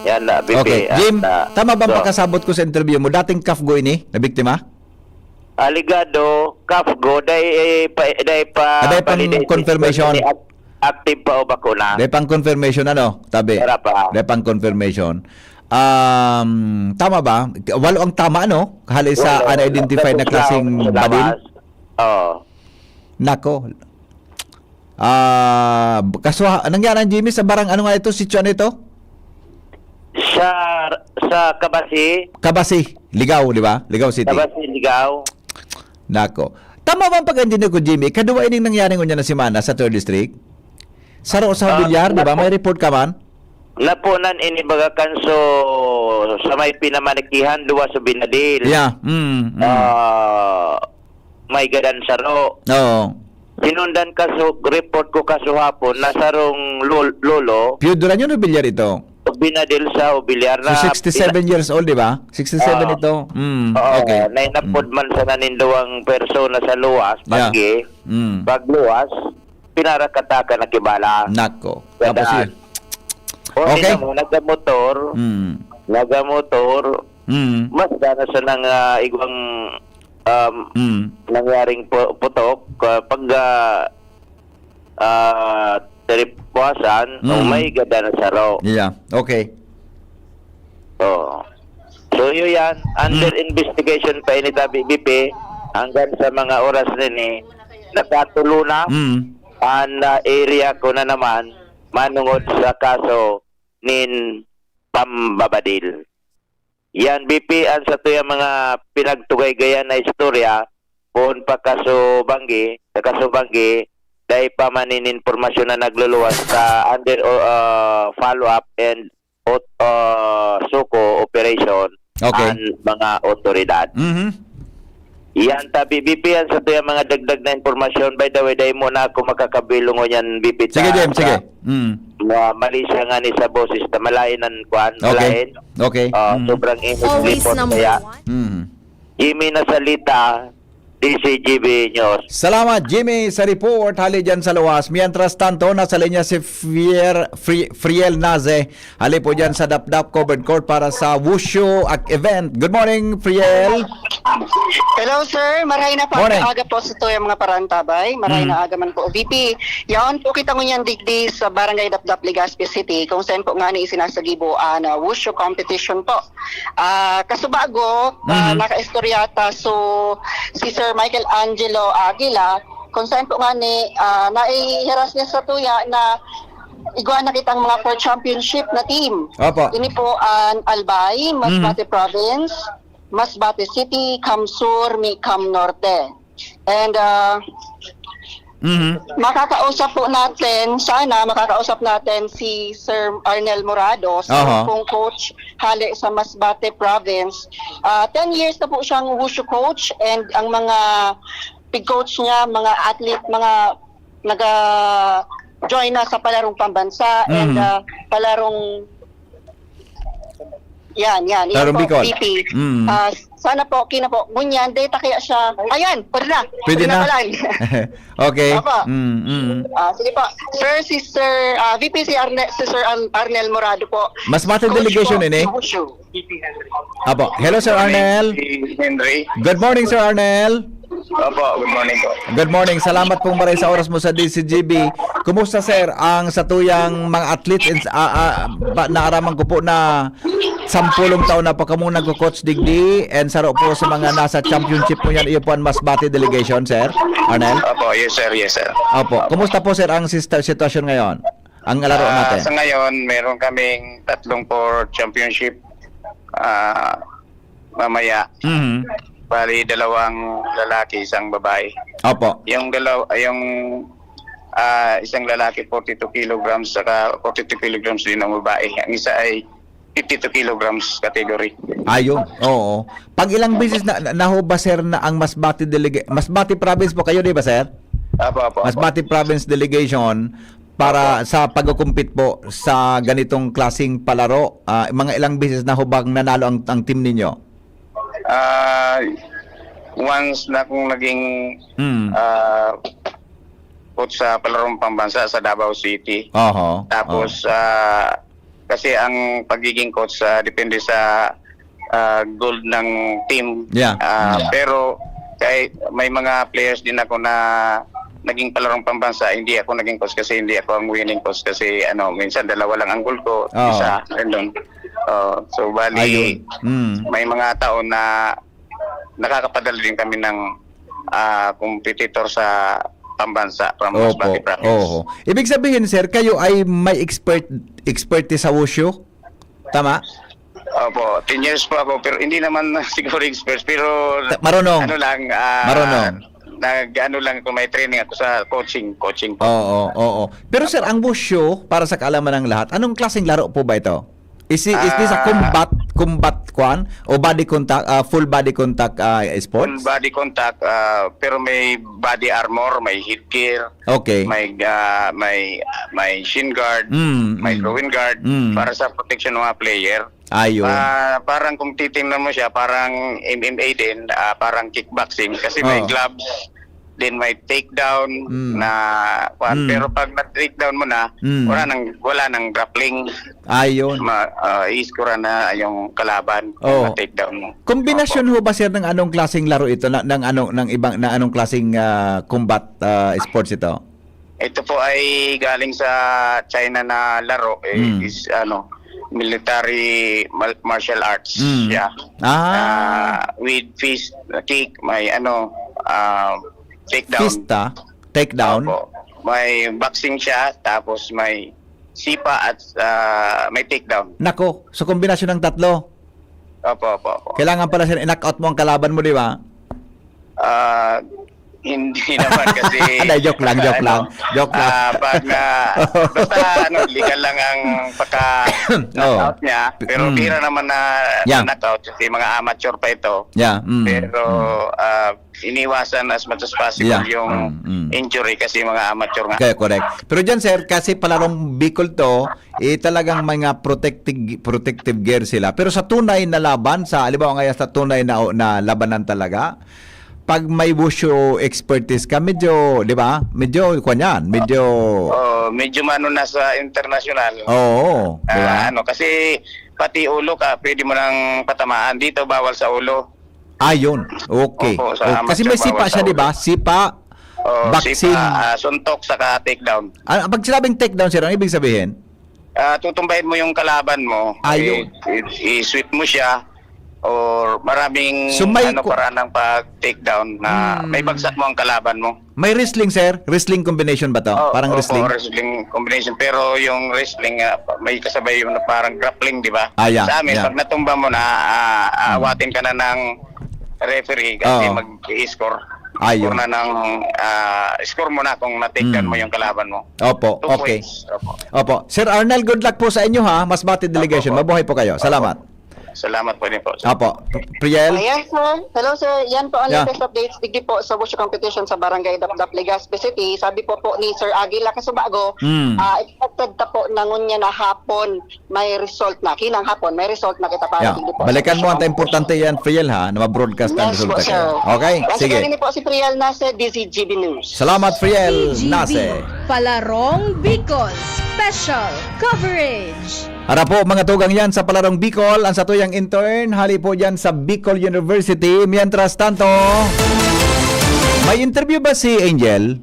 Yan na, Bibi. Okay, Jim, tama bang pakasabot ko sa interview mo? Dating kafgo ini, na biktima? Aligado, kafgo, day pa pang confirmation. Active pa o bakuna? Day pang confirmation, tabi? Day pang confirmation. Tama ba? Walo ang tama, Kahali sa unidentified na klaseng badil? Nako. Nangyari Jimmy sa barang ito, sityo ito? Sa Kabasi, Ligaw, di ba? Ligaw City. Kabasi, Ligaw. Nako. Tama ba ang pag-engineer ko, Jimmy? Kaduwa ining nangyari ko niya na semana sa 3rd District? Sa Bilyar, di ba? May report ka man? Napunan inibaga kanso sa may pinamanikihan duwa sa Binadil. Yeah. May gadan saro. Oo. Sinundan kaso report ko kaso hapon nasarong lolo. Piyuduran yun o Bilyar ito? Binadil sa Bilyar na. So 67 years old, di ba? 67 ito. Okay. Nainapod man sa naninduwang persona sa luwas, paggi, pagluwas, pinarakataka na kibala. Nako. Tapos yun. Okay. Nagamotor, mas dana sa nang igwang nangyaring putok pag tripuasan, may gada na saro. Yeah, okay. So yun yan, under investigation pa ini BBP hanggang sa mga oras rin nakatulo na ang area ko na naman manungod sa kaso nin pambabadil. Yan, BP, ang sa tuya mga pinagtugay-gayan na istorya, poon pa kaso Banggi, dahil pa manin informasyon na nagluluwas sa under follow-up and SOCO operation ang mga otoridad. Yan ta BBP yan sa tuya mga dagdag na informasyon. By the way, dahil muna ako makakabilong o yan BP. Sige, Jem, sige. Mali siya nga ni sa boses na malainan kuan. Malain. Okay. Sobrang init report kaya. Jimmy na salita DCGB News. Salamat Jimmy sa report hali dyan sa luwas. Mientras tanto, nasa linya si Friel Naze. Hali po dyan sa Dapdap Covered Court para sa Wushu event. Good morning, Friel. Hello sir, maray na po Morning. aga po sa tuyo mga parantabay. Maray na aga man po. VP, yaon po kita ngunyan digdi sa Barangay Dapdap, Legazpi City kung saan po nga ni sinasagibo na Wushu competition po. Kasubago, naka-istoryata so si Sir Michael Angelo Aguila kung saan po nga ni naihiras niya sa tuya na igwa na kitang mga for championship na team. Opo. Ini po ang Albay, Masbate Province, Masbate City, Kamsur, Cam Norte. And makakausap po natin, sana makakausap natin si Sir Arnel Morado, pong coach hali sa Masbate Province. 10 years na po siyang wushu coach and ang mga big coach niya, mga athlete, mga join na sa palarong pambansa and palarong yan Larong po, Bicol. VP. Sana po, kina po, ngunyan, data kaya siya, ayan, pwede na pala. Okay. Opo. Sige po, sir, si Sir, VP si Sir Arnel Morado po. Masbate Coach delegation po, ini. Wushu. Apo. Hello, Sir Arnel. Henry. Good morning, Sir Arnel. Opo, good morning po. Good morning. Salamat pong maray sa oras mo sa DCGB. Kumusta, sir, ang satuyang mga athletes naaraman ko po na 10 taon na pa kamo nagko-coach digdi and saro po sa mga nasa championship po yan iyo po ang Masbate delegation, sir Arnel? Opo, yes sir. Opo. Kumusta po, sir, ang sitwasyon ngayon? Ang laro natin? Sa ngayon, meron kaming 3 for championship mamaya. Bali, 2 lalaki, 1 babae. Opo. Yung isang lalaki 42 kilograms saka 42 kilograms din ang babae. Ang isa ay 52 kilograms category. Ayun. Oo. Pag ilang beses naho ba, sir, na ang Masbate Masbate Province po kayo, di ba, sir? Apo. Masbate Province delegation para sa pagkukumpit po sa ganitong klasing palaro. Mga ilang beses na ho bang nanalo ang team ninyo? Once na kung naging coach sa palarong pambansa sa Davao City. Tapos kasi ang pagiging coach depende sa goal ng team. Pero kahit may mga players din ako na naging palarong pambansa, hindi ako naging coach kasi hindi ako ang winning coach kasi minsan 2 lang ang goal ko, isa doon. So bali may mga taon na nakakapadala din kami ng competitor sa pambansa from Masbate Province. Ibig sabihin, sir, kayo ay may expertise sa wushu? Tama? Opo, 10 years po ako pero hindi naman siguro expert pero marunong. Marunong. Nag-ano lang kung may training ako sa coaching po. Oo. Pero sir, ang wushu, para sa kaalaman ng lahat, anong klaseng laro po ba ito? Is this a combat kwan o body contact, full body contact sport? Full body contact pero may body armor, may headgear. Okay. May shin guard, may groin guard para sa protection ng mga player. Ayun. Parang kung titingnan mo siya, parang MMA din, parang kickboxing kasi may gloves, then may takedown pero pag na-takedown mo na, wala nang grappling. Ayun. I-score na yung kalaban kung na-takedown mo. Kombinasyon ho ba, sir, ng anong klaseng laro ito ng ibang anong klaseng combat sports ito? Ito po ay galing sa China na laro, is military martial arts. With fist kick, may takedown. May boxing siya, tapos may sipa at may takedown. Nako, so kombinasyon ng 3. Opo. Kailangan pala sir i-knock out mo ang kalaban mo, di ba? Hindi naman kasi joke lang. Pag basta legal lang ang pagka-knockout niya, pero tira naman na knockout kasi mga amateur pa ito. Pero iniwasan as much as possible yung injury kasi mga amateur nga. Okay, correct. Pero dyan, sir, kasi palarong Bicol to, talagang mga protective gear sila. Pero sa tunay na laban, sa halimbawa ngayon sa tunay na labanan talaga, pag may wushu expertise ka, medyo, di ba? Medyo, kanyan, medyo... medyo mano na sa international. Oo, di ba? Kasi pati ulo ka, pwede mo nang patamaan. Dito, bawal sa ulo. Ayun, okay. Opo, sa Kasi may sipa amateur, bawal siya, sa di ba? Sipa, boxing. Sipa, suntok, saka takedown. Pag sinabing takedown, sir, ang ibig sabihin? Tutumbayin mo yung kalaban mo. Ayun. I-sweep mo siya. Or maraming paraan ng pag-takedown na may bagsak mo ang kalaban mo. May wrestling, sir? Wrestling combination ba to? Parang wrestling? Wrestling combination. Pero yung wrestling, may kasabay yung parang grappling, di ba? Yeah, sa amin, yeah. pag natumba mo na, aawatin ka na ng referee kasi mag-i-score. Ayun. Score mo na kung na-takedown mo yung kalaban mo. Opo, 2 okay. points. Opo. Sir Arnel, good luck po sa inyo ha. Masbate delegation. Mabuhay po kayo. Salamat. Salamat po din po. Opo. Priel? Yes, sir. Hello, sir. Yan po ang Yeah. latest updates. Digdi po sa wushu competition sa Barangay Dapdap, Legazpi City. Sabi po ni Sir Aguila Kasubago, expected ta po nangunya na hapon may result na. Kinang hapon may result na kita para digdi po. Balikan mo ang importante yan, Priel ha, na ma-broadcast ang Yes po, resulta. sir. Okay, sige. Sige. po si Priel Nase, DCGB News. Salamat, Priel DGB, Nase. Palarong Bicol Special Coverage. Ara po mga tugang yan sa Palarong Bicol, ang satuyang intern, hali po dyan sa Bicol University. Mientras tanto, may interview ba si Angel?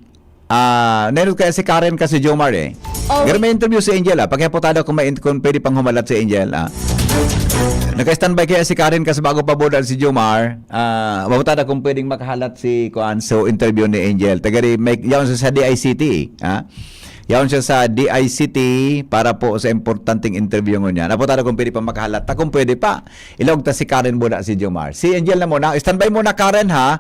Meron kaya si Karen kasi Jomar eh. Pero may interview si Angel Pagkaputada kung pwede pang humalat si Angel Naka-standby kaya si Karen kasi bago pa bodal si Jomar. Mabutada kung pwedeng makahalat si Kuan so interview ni Angel. Tagari may yaon sa DICT Yaon siya sa DICT para po sa importanteng interview niya. Napunta kung pwede pa makahalat. Kung pwede pa, ilog ta si Karen muna si Jomar. Si Angel na muna. Standby muna Karen ha.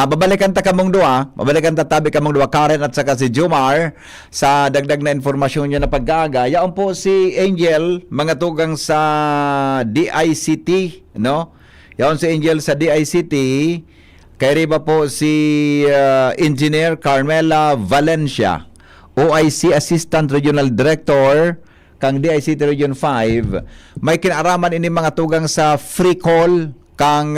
Babalikan ta kamong dua. Babalikan ta tabi kamong dua Karen at saka si Jomar sa dagdag na informasyon niya na pagkaaga. Yaon po si Angel, mga tugang sa DICT, no? Yaon si Angel sa DICT. Kaya riba po si Engineer Carmela Valencia, OIC Assistant Regional Director kang DICT Region 5. May kinaraman ini mga tugang sa free call kang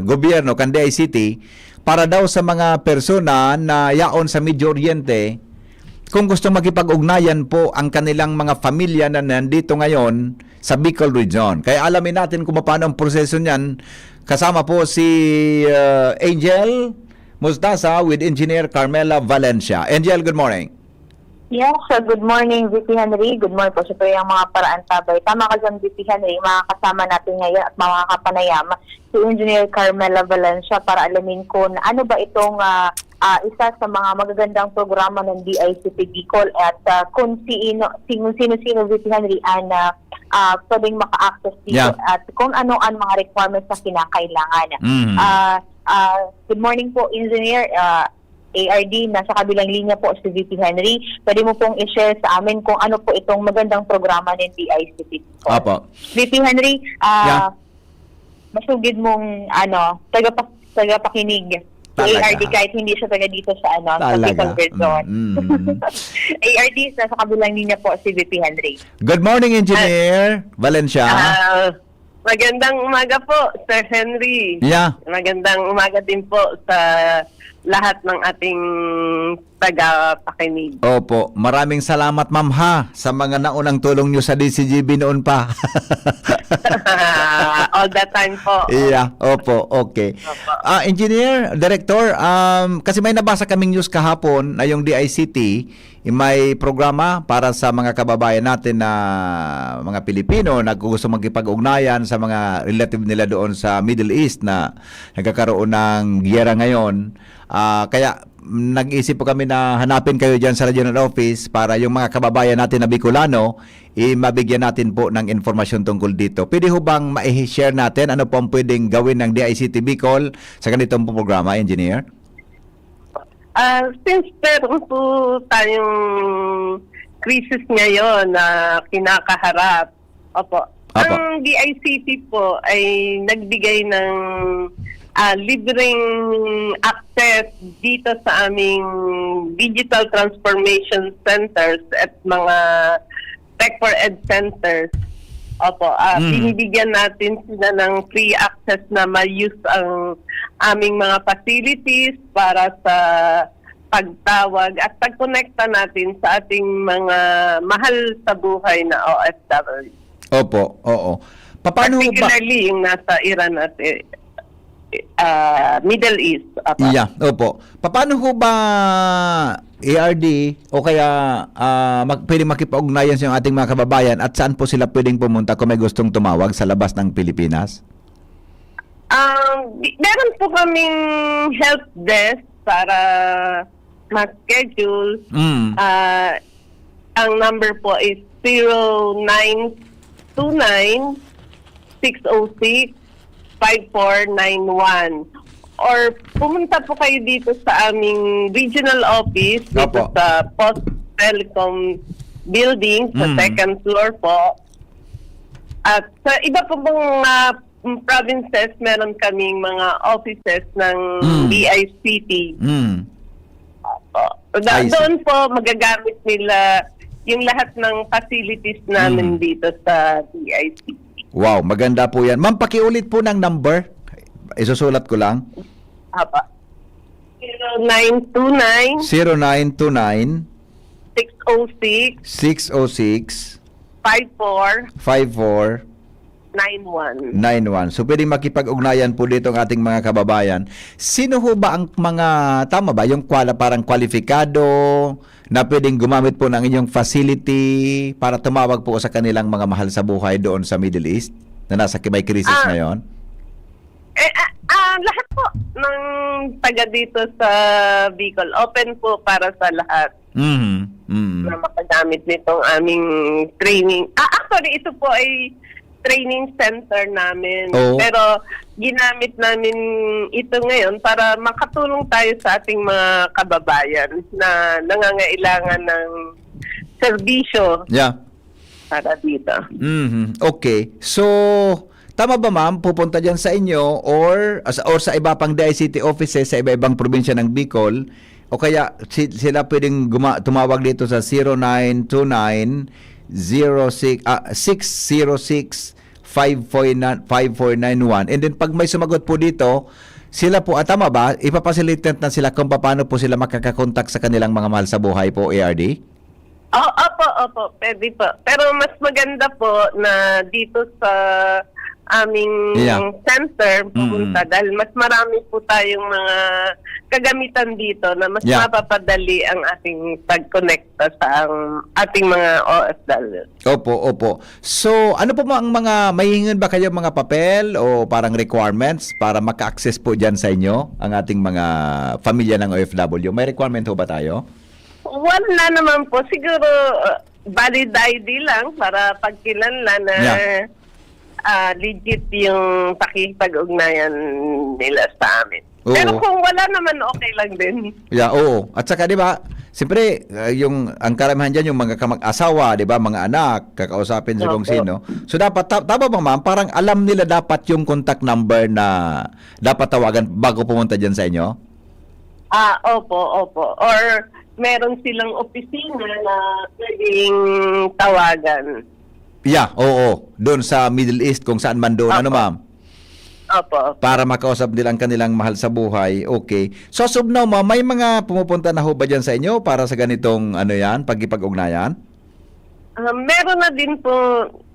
gobyerno kang DICT para daw sa mga persona na yaon sa Medio Oriente kung gusto makipag-ugnayan po ang kanilang mga pamilya na nandito ngayon sa Bicol Region. Kaya alamin natin kung paano ang proseso niyan. Kasama po si Angel Mustasa with Engineer Carmela Valencia. Angel, good morning. Yes, good morning, VP Henry. Good morning po. Siyempre yung mga paraan tabay. Tama ka dyan, VP Henry. Makakasama natin ngayon at makakapanayam si Engineer Carmela Valencia para alamin ko na ano ba itong isa sa mga magagandang programa ng DICT Bicol at kung sino-sino VP Henry ang pwedeng maka-access dito at kung ano ang mga requirements na kinakailangan. Good morning po, Engineer. ARD, nasa kabilang linya po si VP Henry. Pwede mo pong i-share sa amin kung ano po itong magandang programa ng DICT. Apo. VP Henry, masugid mong tagapakinig. ARD kahit hindi siya taga dito sa sa Bicol Region. ARD, nasa kabilang linya po si VP Henry. Good morning, Engineer Valencia. Magandang umaga po, Sir Henry. Yeah. Magandang umaga din po sa lahat ng ating tagapakinig. Opo, maraming salamat ma'am ha sa mga naunang tulong nyo sa DCGB noon pa. All the time po. Yeah, opo, okay. Engineer, Director, kasi may nabasa kaming news kahapon na yung DICT may programa para sa mga kababayan natin na mga Pilipino na gusto magkipag-ugnayan sa mga relative nila doon sa Middle East na nagkakaroon ng giyera ngayon. Kaya nag-isip po kami na hanapin kayo dyan sa regional office para yung mga kababayan natin na Bicolano, mabigyan natin po ng informasyon tungkol dito. Pwede ho bang ma-share natin ano po ang pwedeng gawin ng DICT Bicol sa ganitong programa, Engineer? Since meron po tayong crisis ngayon na kinakaharap, ang DICT po ay nagbigay ng libreng access dito sa aming digital transformation centers at mga tech for ed centers Opo, binibigyan natin sila ng free access na ma-use ang aming mga facilities para sa pagtawag at pagkonekta natin sa ating mga mahal sa buhay na OFW. Opo, oo. Paano ba? Particularly yung nasa Iran at Middle East. Yeah, opo. Paano ho ba ARD o kaya pwedeng makipag-ugnayan sa ating mga kababayan at saan po sila pwedeng pumunta kung may gustong tumawag sa labas ng Pilipinas? Meron po kaming help desk para ma-schedule. Ang number po is 0929-606-5491. Or pumunta po kayo dito sa aming regional office dito sa Post Telecom Building sa second floor po. At sa iba po pong provinces, meron kaming mga offices ng DICT. Doon po magagamit nila yung lahat ng facilities namin dito sa DICT. Wow, maganda po yan. Ma'am, pakiulit po ng number. Isusulat ko lang. Apa. 0929 0929 606 54 91. So, pwedeng makipag-ugnayan po dito ang ating mga kababayan. Sino ho ba ang mga, tama ba, yung parang kwalifikado na pwedeng gumamit po ng inyong facility para tumawag po sa kanilang mga mahal sa buhay doon sa Middle East na nasa may crisis ngayon? Lahat po ng taga dito sa Bicol, open po para sa lahat na makagamit nitong aming training. Actually, ito po ay training center namin. Pero ginamit namin ito ngayon para makatulong tayo sa ating mga kababayan na nangangailangan ng serbisyo para dito. Okay. So, tama ba ma'am, pupunta dyan sa inyo or sa iba pang DICT offices sa iba-ibang probinsya ng Bicol o kaya sila pwedeng tumawag dito sa 0929-606-5491 and then pag may sumagot po dito, sila po, tama ba, ipapacilitate na sila kung paano po sila makakakontak sa kanilang mga mahal sa buhay po, ARD? Opo, pwede po. Pero mas maganda po na dito sa aming center pupunta dahil mas marami po tayong mga kagamitan dito na mas mapapadali ang ating pag-connecta sa ating mga OFW. Opo. So, ano po ang mga, mahihingin ba kayo mga papel o parang requirements para maka-access po dyan sa inyo ang ating mga pamilya ng OFW? May requirement ho ba tayo? Wala naman po. Siguro valid ID lang para pagkilanlan na legit yung pakikipag-ugnayan nila sa amin. Pero kung wala naman, okay lang din. Oo. At saka, di ba, siyempre, ang karamihan dyan, yung mga kamag-asawa, di ba, mga anak, kakausapin sa kung sino. So, dapat, tama ba ma'am, parang alam nila dapat yung contact number na dapat tawagan bago pumunta dyan sa inyo? Opo. Or meron silang opisina na pwedeng tawagan. Oo. Doon sa Middle East, kung saan man doon. Ano, ma'am? Opo. Para makausap nila ang kanilang mahal sa buhay. Okay. So, now, ma'am, may mga pumupunta na ho ba dyan sa inyo para sa ganitong, pagkipag-ugnayan? Meron na din po,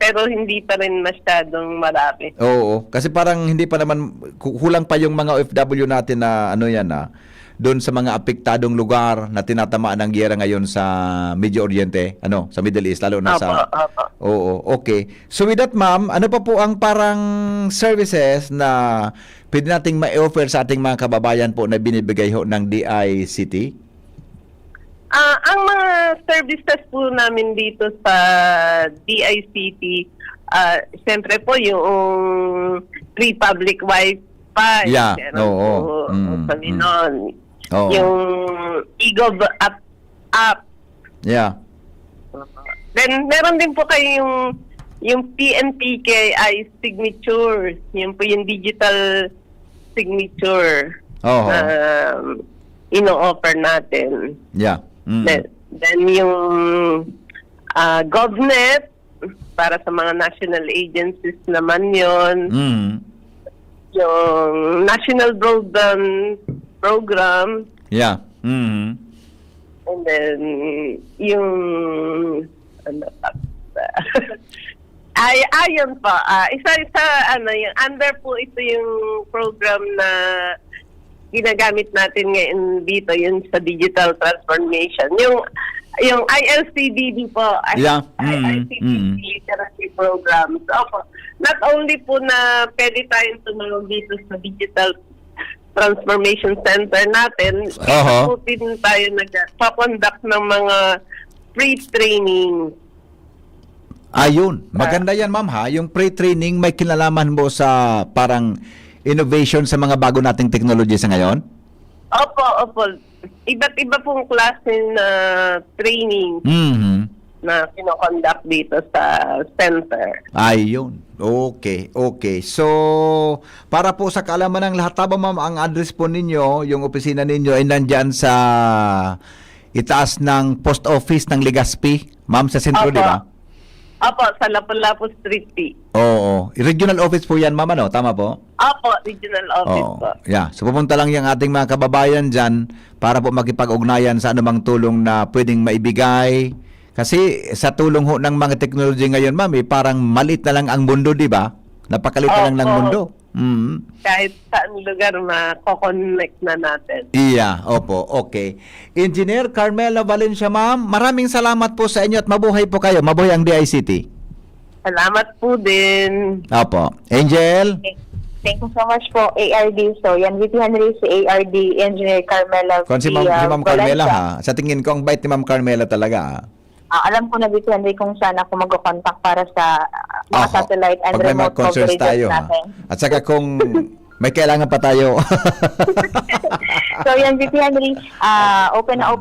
pero hindi pa rin masyadong marami. Oo. Kasi parang hindi pa naman, kulang pa yung mga OFW natin na, doon sa mga apektadong lugar na tinatamaan ng giyera ngayon sa Medio Oriente, sa Middle East, lalo na sa... Oo, okay. So with that, ma'am, ano pa po ang parang services na pwede nating ma-offer sa ating mga kababayan po na binibigay ho ng DICT? Ang mga services po namin dito sa DICT, siyempre po yung free public Wi-Fi. Sabi nun. Yung eGov app. Then, meron din po kayo yung PNPKI signature. Yung po yung digital signature na ino-offer natin. Then yung GovNet, para sa mga national agencies naman yon. Yung National Broadband Program. Yeah. Mm-hmm. And then, yung, ano pa ba? Ayun pa. Isa-isa, yung under po ito yung program na ginagamit natin ngayon dito, yun sa digital transformation. Yung ILCDD po, ILCDD literacy programs. Opo. Not only po na pwede tayong tumulong dito sa digital transformation center natin, po din tayo nagpa-conduct ng mga pre-training. Ayun, maganda yan ma'am ha. Yung pre-training may kinalaman mo sa parang innovation sa mga bago nating technology sa ngayon? Opo. Iba't iba pong klase na training na kinoconduct dito sa center. Ayun. Okay. So, para po sa kaalaman ng lahat, tama ma'am, ang address po ninyo, yung opisina ninyo ay nandyan sa itaas ng post office ng Legazpi, ma'am, sa sentro, di ba? Opo, sa Lapu-Lapu Street P. Oo. Regional office po yan, ma'am, ano? Tama po? Opo, regional office po. Yeah. So, pupunta lang yung ating mga kababayan dyan para po makipag-ugnayan sa anumang tulong na pwedeng maibigay. Kasi sa tulong ho ng mga technology ngayon, ma'am, parang maliit na lang ang mundo, di ba? Napakaliit na lang ng mundo. Kahit saan lugar mako-connect na natin. Iya, opo, okay. Engineer Carmela Valencia, ma'am, maraming salamat po sa inyo at mabuhay po kayo. Mabuhay ang DICT. Salamat po din. Opo. Angel? Thank you so much po, ARD. So, yan, VP Henry, si ARD, Engineer Carmela. Si Ma'am Carmela, ha? Sa tingin ko, ang bait ni Ma'am Carmela talaga, ha? Alam ko na, VP Henry, kung saan ako mag-contact para sa mga satellite and pag remote coverage tayo, natin. At saka kung may kailangan pa tayo. So, yan, VP Henry, open na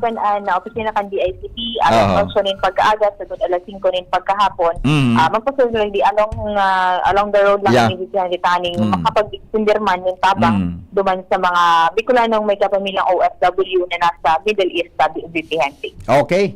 opisina kan DICT, alas 8 nin pagkaaga, sagot alas 5 nin pagkahapon. Magpasunod di along the road lang ni VP Henry taning makapag-sindirman nin tabang duman sa mga Bicolanong may kapamilyang OFW na nasa Middle East, sabi VP Henry. Okay.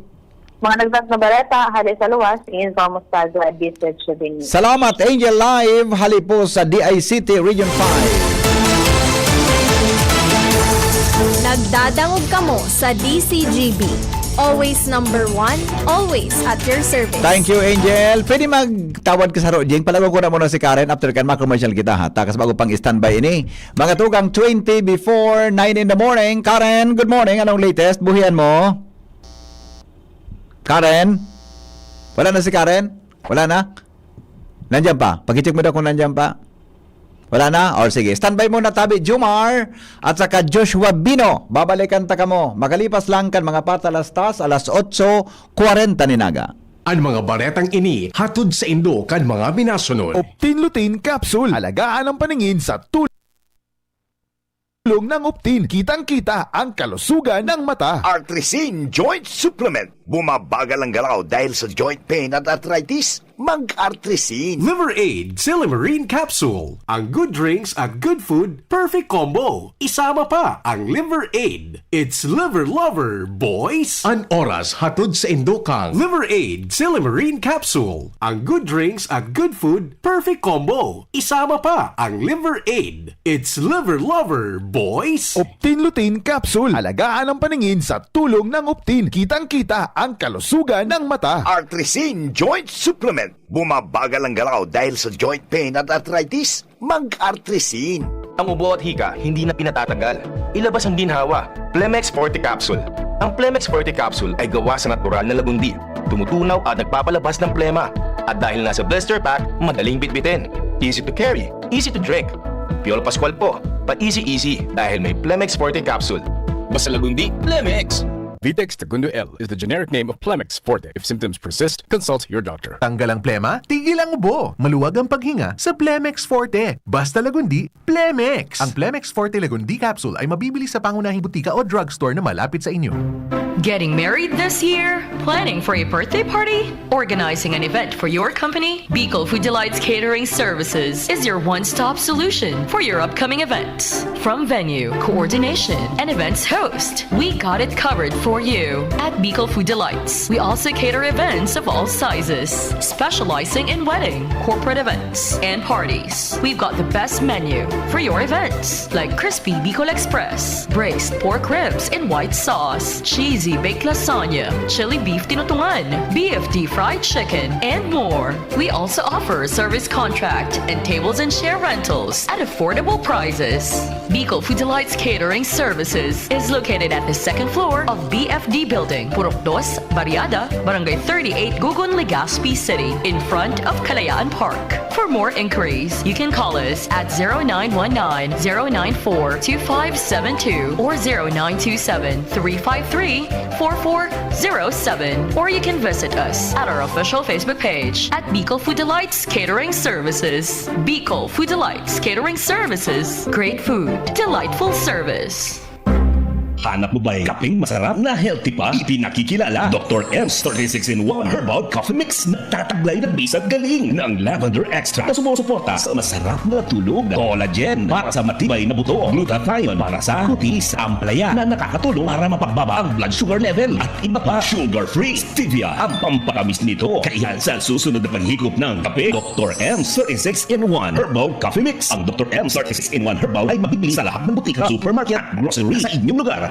Mga nagdag na bareta, hali sa luwas, informo sa District din. Salamat, Angel Live. Hali po sa DICT Region 5. Nagdadangog kamo sa DCGB. Always number 1, always at your service. Thank you, Angel. Pwede magtawad ka sa Rodjing. Palago ko na muna si Karen after kan ma-commercial kita ha. Takas bago pang standby ini. Mga tugang 20 before 9 in the morning. Karen, good morning. Anong latest? Buhian mo? Karen? Wala na si Karen? Wala na? Nandiyan pa? Pag-check mo daw kung nandiyan pa. Wala na? O sige. Standby muna tabi Jumar at saka Joshua Bino. Babalikan ta kamo. Makalipas lang kan mga patalastas alas 8:40 ninaga. Ang mga baretang ini hatod sa Indo kan mga binasunod. Optin Lutein Capsule. Alagaan ang paningin sa tulong ng Optin. Kitang-kita ang kalusugan ng mata. Artresin Joint Supplement. Bumabagal ang galaw dahil sa joint pain at arthritis. Mag-Artresin. Liver Aid Silimarine Capsule. Ang good drinks at good food, perfect combo. Isama pa ang Liver Aid. It's liver lover, boys. An oras hatod sa Indo kang Liver Aid Silimarine Capsule. Ang good drinks at good food, perfect combo. Isama pa ang Liver Aid. It's liver lover, boys. Optin Lutein Capsule. Alagaan ang paningin sa tulong ng Optin. Kitang-kita ang kalusugan ng mata. Artresin Joint Supplement. Bumabagal ang galaw dahil sa joint pain at arthritis. Mag-Artresin. Ang ubo at hika hindi na pinatatanggal. Ilabas ang ginhawa. Plemex Forte Capsule. Ang Plemex Forte Capsule ay gawa sa natural na lagundi. Tumutunaw at nagpapalabas ng plema. At dahil nasa blister pack, madaling bitbitin. Easy to carry, easy to drink. Piolo Pascual po, pa-easy dahil may Plemex Forte Capsule. Basta lagundi, Plemex! Vitex Segundo L is the generic name of Plemex Forte. If symptoms persist, consult your doctor. Tanggal ang plema, tigil ang ubo. Maluwag ang paghinga sa Plemex Forte. Basta lagundi, Plemex. Ang Plemex Forte Lagundi Capsule ay mabibili sa pangunahing butika o drugstore na malapit sa inyo. Getting married this year? Planning for a birthday party? Organizing an event for your company? Bicol Food Delights Catering Services is your one-stop solution for your upcoming events. From venue, coordination, and events host, we got it covered for you. At Bicol Food Delights, we also cater events of all sizes, specializing in wedding, corporate events, and parties. We've got the best menu for your events, like crispy Bicol Express, braised pork ribs in white sauce, cheesy baked lasagna, chili beef tinutungan, BFD fried chicken, and more. We also offer service contract and tables and chair rentals at affordable prices. Bicol Food Delights Catering Services is located at the second floor of BFD Building, Purok 2, Barriada, Barangay 38, Gugun, Legazpi City, in front of Kalayaan Park. For more inquiries, you can call us at 0919-094-2572 or 0927-353-4407, or you can visit us at our official Facebook page at Bicol Food Delights Catering Services. Bicol Food Delights Catering Services. Great food, delightful service. Hanap mo ba'y kapeng masarap na healthy pa? Ipinakikilala Dr. M's 36-in-1 Herbal Coffee Mix na tataglay na bisat galing ng lavender extra na sumusuporta sa masarap na tulog, collagen para sa matibay na buto, glutathione para sa kutis, ampalaya na nakakatulong para mapagbaba ang blood sugar level at iba pa. Sugar-free stevia ang pampakamis nito. Kaya sa susunod na paghigop ng kape, Dr. M's 36-in-1 Herbal Coffee Mix. Ang Dr. M's 36-in-1 Herbal ay mabibili sa lahat ng butika, supermarket at grocery sa inyong lugar.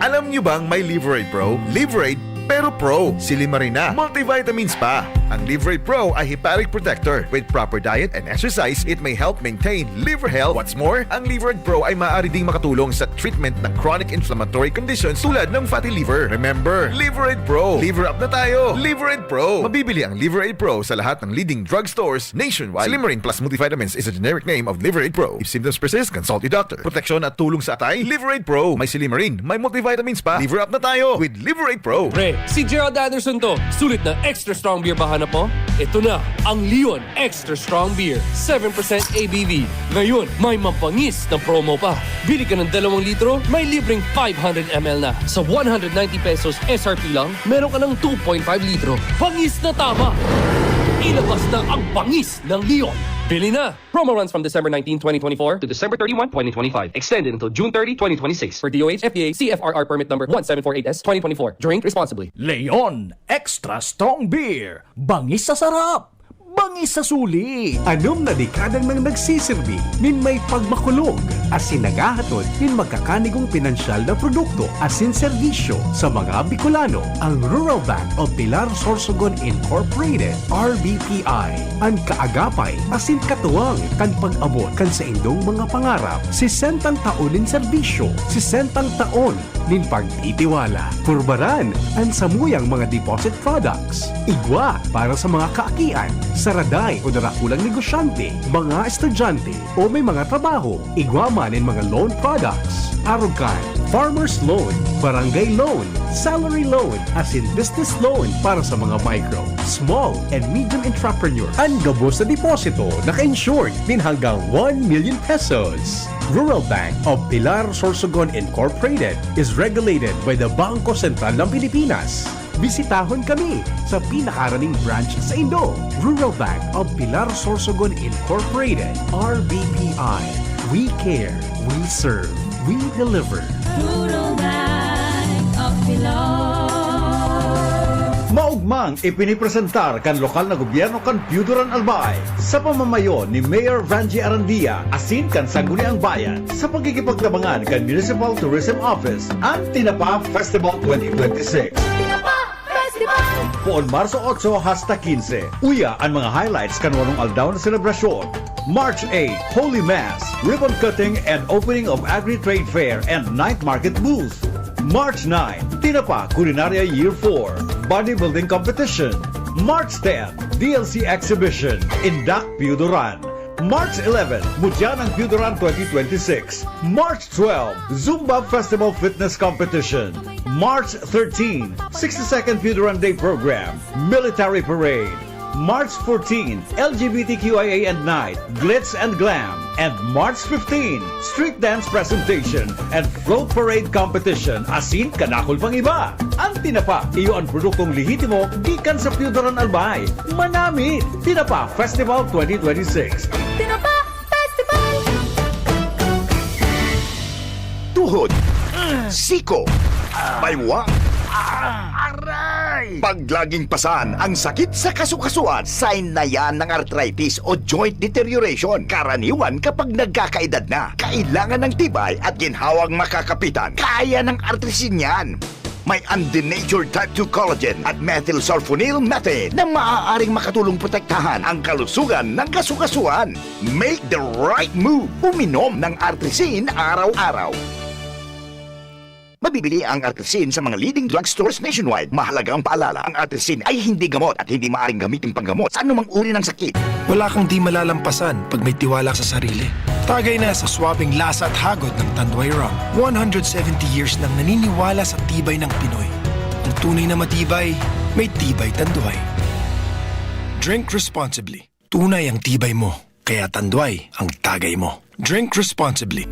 Alam nyo bang may Liverade Pro? Liverade pero Pro. Silimarin na. Multivitamins pa. Ang Liverade Pro ay hepatic protector. With proper diet and exercise, it may help maintain liver health. What's more, ang Liverade Pro ay maaari ding makatulong sa treatment ng chronic inflammatory conditions tulad ng fatty liver. Remember, Liverade Pro. Liver up na tayo. Liverade Pro. Mabibili ang Liverade Pro sa lahat ng leading drugstores nationwide. Silimarin plus multivitamins is a generic name of Liverade Pro. If symptoms persist, consult your doctor. Proteksyon at tulong sa atay, Liverade Pro. May Silimarin, may multivitamins pa. Liver up na tayo with Liverade Pro. Pre, si Gerald Anderson to. Sulit na extra strong beer ba hanap mo? Ito na, ang Leon Extra Strong Beer. 7% ABV. Ngayon, may mapangis na promo pa. Bili ka ng 2 litro, may libreng 500 ml na. Sa 190 pesos SRP lang, meron ka ng 2.5 litro. Pangis na tama! Ilabas na ang pangis ng Leon. Bili na! Promo runs from December 19, 2024 to December 31, 2025. Extended until June 30, 2026. For DOH, FDA, CFRR permit number 1748S, 2024. Drink responsibly. Leon Extra Strong Beer. Bangis sa sarap. Bangis sa suli. Anom na dekadang nang nagsisilbi, nin may pagmakulog, asin nagahatod, nin magkakanigong pinansyal na produkto, asin serbisyo sa mga Bicolano. Ang Rural Bank of Pilar Sorsogon Incorporated, RBPI, ang kaagapay, asin katuwang, kan pag-abot kan sa indong mga pangarap, 60 taon nin serbisyo, 60 taon nin pagtitiwala. Purbaran, ang samuyang mga deposit products, igwa para sa mga kaakian, saraday o darakulang negosyante, mga estudyante o may mga trabaho, igwaman in mga loan products, Arugan, Farmers Loan, Barangay Loan, Salary Loan, as in business loan para sa mga micro, small and medium entrepreneur. Ang gabos na deposito, naka-insured din hanggang 1 million pesos. Rural Bank of Pilar Sorsogon Incorporated is regulated by the Bangko Sentral ng Pilipinas. Bisitahon kami sa pinakaraning branch sa Indo. Rural Bank of Pilar Sorsogon Incorporated, RBPI. We care, we serve, we deliver. Rural Bank of Pilar. Maugmang ipinipresentar kan lokal na gobyerno kan Piuduran Albay sa pamamayo ni Mayor Vanji Arandia asin kan Sangguniang Bayan sa pagkikipagtabangan kan Municipal Tourism Office ang Tinapa Festival 2026. Poon Marso 8 hasta 15. Uya ang mga highlights kanunong aldaw na selebrasyon. March 8, Holy Mass, ribbon cutting and opening of Agri-Trade Fair and Night Market booth. March 9, Tinapa Culinaria Year 4, Bodybuilding Competition. March 10, DLC Exhibition in Dak Piuduran. March 11, Mutyanang Piuduran 2026. March 12, Zumba Festival Fitness Competition. March 13, 62nd Piuduran Day Program, Military Parade. March 14, LGBTQIA and Night, Glitz and Glam. And March 15, street dance presentation and float parade competition asin kanakol pang iba. Ang Tinapa, iyo ang produktong lehitimo gikan sa Piyudoran Albay. Manamit! Tinapa Festival 2026. Tinapa Festival! Tuhod, siko, baywa, pag laging pasan ang sakit sa kasukasuan, sign na yan ng arthritis o joint deterioration. Karaniwan kapag nagkakaedad na, kailangan ng tibay at ginhawang makakapitan. Kaya ng artrisin yan. May undenatured type 2 collagen at methylsulfonyl methane na maaaring makatulong protektahan ang kalusugan ng kasukasuan. Make the right move. Uminom ng artrisin araw-araw. Mabibili ang artrisin sa mga leading drugstores nationwide. Mahalaga ang paalala, ang artrisin ay hindi gamot at hindi maaaring gamitin panggamot sa anumang uri ng sakit. Wala kang di malalampasan pag may tiwala sa sarili. Tagay na sa swabing lasa at hagod ng Tanduay Rum. 170 years nang naniniwala sa tibay ng Pinoy. Ang tunay na matibay, may tibay Tanduay. Drink responsibly. Tunay ang tibay mo, kaya Tanduay ang tagay mo. Drink responsibly.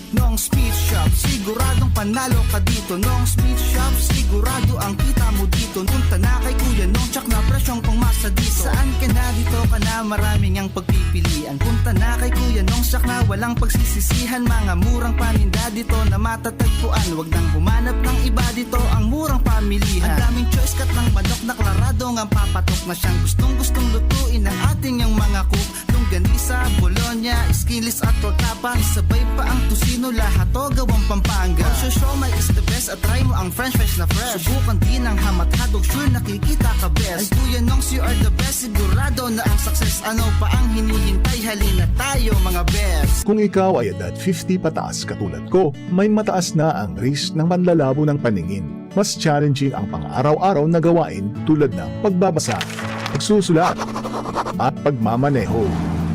Noong Speed Shop, siguradong panalo ka dito. Noong Speed Shop, sigurado ang kita mo dito. Punta na kay Kuya Nong, tsak na presyong pangmasa dito. Saan ka na dito ka na, maraming ang pagpipilian. Punta na kay Kuya Nong, tsak na walang pagsisisihan. Mga murang paninda dito na matatagpuan. Huwag nang humanap ng iba dito, ang murang pamilihan. Ang daming choice cut ng manok na klaradong ang papatok na siyang gustong lutuin ng ating yung mga cook. Longganisa, Bologna, skinless at tortapa. Sabay pa ang tusino, lahat o gawang Pampanga. Show siomai is the best at try mo ang french fries na fresh. Subukan din ang hamat-hadog, sure nakikita ka best. Ay Kuya Nongs, you are the best, sigurado na ang success. Ano pa ang hinihintay, halina tayo mga best. Kung ikaw ay edad 50 pataas katulad ko, may mataas na ang risk ng panlalabo ng paningin. Mas challenging ang pang-araw-araw na gawain tulad ng pagbabasa, pagsusulat, at pagmamaneho.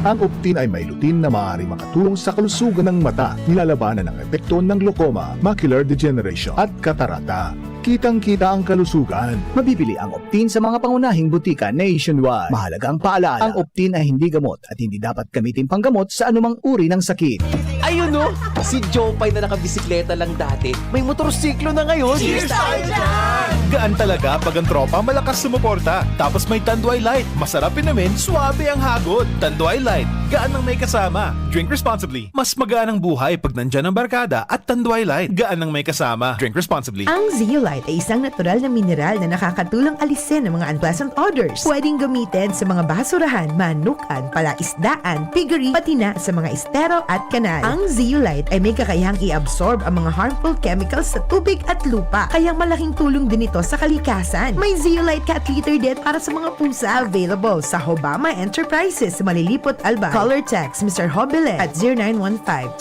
Ang Optin ay may lutin na maaari makatulong sa kalusugan ng mata, nilalabanan ang epekto ng glaucoma, macular degeneration at katarata. Kitang-kita ang kalusugan. Mabibili ang Optin sa mga pangunahing butika nationwide. Mahalaga ang paalala, ang Optin ay hindi gamot at hindi dapat gamitin panggamot sa anumang uri ng sakit. Ayun no, si Jopay na nakabisikleta lang dati, may motorsiklo na ngayon. Cheers tayo dyan! Gaan talaga pag ang tropa malakas sumuporta. Tapos may Tanduay Light, masarap namin, suwabe ang hagod. Tanduay Light, gaan ang may kasama. Drink responsibly. Mas magaan ang buhay pag nandyan ang barkada at Tanduay Light, gaan ang may kasama. Drink responsibly. Ang Zeolite ay isang natural na mineral na nakakatulong alisin ang mga unpleasant odors. Pwedeng gamitin sa mga basurahan, manukan, palaisdaan, piggery, pati na sa mga estero at kanal. Ang Zeolite ay may kakayahang i-absorb ang mga harmful chemicals sa tubig at lupa, kaya malaking tulong din ito sa kalikasan. May Zeolite Cat Litter din para sa mga pusa, available sa Hobama Enterprises, Malilipot, Albay. Color text Mr. Hobilet at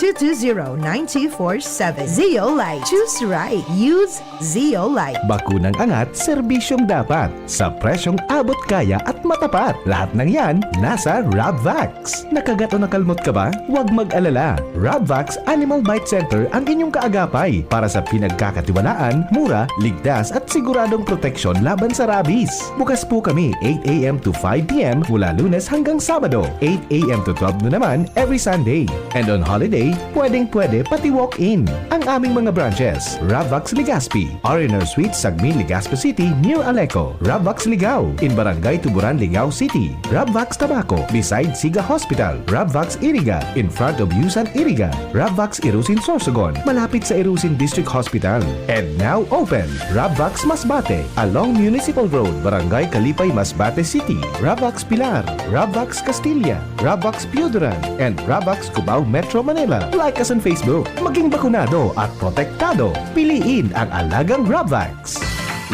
0915-220-9247. Zeolite. Choose right. Use Zeolite. Bakunang angat, serbisyong dapat. Sa presyong abot kaya at matapat. Lahat ng yan, nasa Rabvax. Nakagat o nakalmot ka ba? Huwag mag-alala. Rabvax Animal Bite Center ang inyong kaagapay para sa pinagkakatiwalaan, mura, ligtas at siguradong proteksyon laban sa rabies. Bukas po kami 8 a.m. to 5 p.m. mula Lunes hanggang Sabado, 8 a.m. to 12 noon naman every Sunday. And on holiday, pwedeng-pwede pati walk-in. Ang aming mga branches, Rabvax Legazpi, R&R Suite, Sagmin, Legazpi City, near Aleco. Rabvax Ligao, in Barangay Tuburan, Ligao City. Rabvax Tabaco, beside Siga Hospital. Rabvax Iriga, in front of Yusan Iriga. Rabvax Irusin Sorsogon, malapit sa Irusin District Hospital. And now open, Rabvax Masbate, along Municipal Road, Barangay Kalipay, Masbate City. Rabvax Pilar, Rabvax Castilla, Rabvax Piyudoran, and Rabvax Cubao Metro Manila. Like us on Facebook. Maging bakunado at protektado. Piliin ang alagang Rabvax.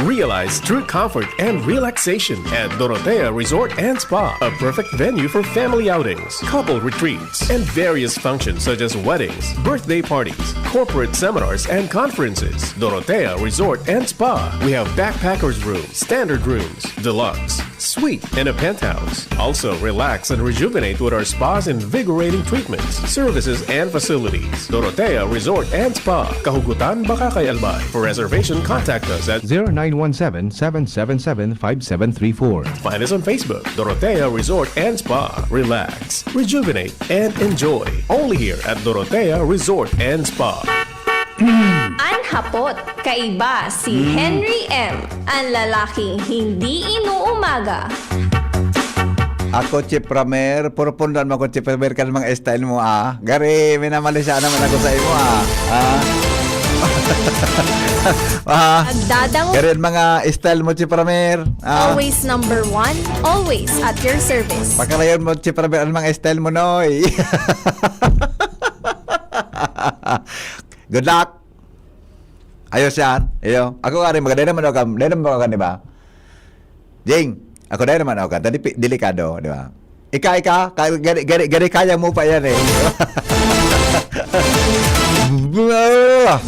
Realize true comfort and relaxation at Dorotea Resort and Spa, a perfect venue for family outings, couple retreats, and various functions such as weddings, birthday parties, corporate seminars and conferences. Dorotea Resort and Spa. We have backpackers room, standard rooms, deluxe, suite, and a penthouse. Also, relax and rejuvenate with our spas and invigorating treatments, services, and facilities. Dorotea Resort and Spa. Kahugutan, Bakakay, Albay. For reservation, contact us at 0917-777-5734. Find us on Facebook, Dorotea Resort and Spa. Relax, rejuvenate, and enjoy. Only here at Dorotea Resort and Spa. Anhapot, kaiba si Henry M. Ang lalaking hindi inuumaga. Ako, Chip Ramer, purpundan mo ko, Chip Ramer, kan mga style mo, Gari, minamalisya naman ako sa imo, Nagdadango. Gari, mga style mo, Chip Ramer. Always number one, always at your service. Pagkalayon mo, Chip Ramer, ang mga style mo, noy. Good luck. Ayos yan. Iyo. Ako nga rin, maganda naman ako. Dahil naman ako, di ba? Jing, ako dahil naman ako. Tadi delikado, di ba? Ika, gari kaya mo pa yan eh.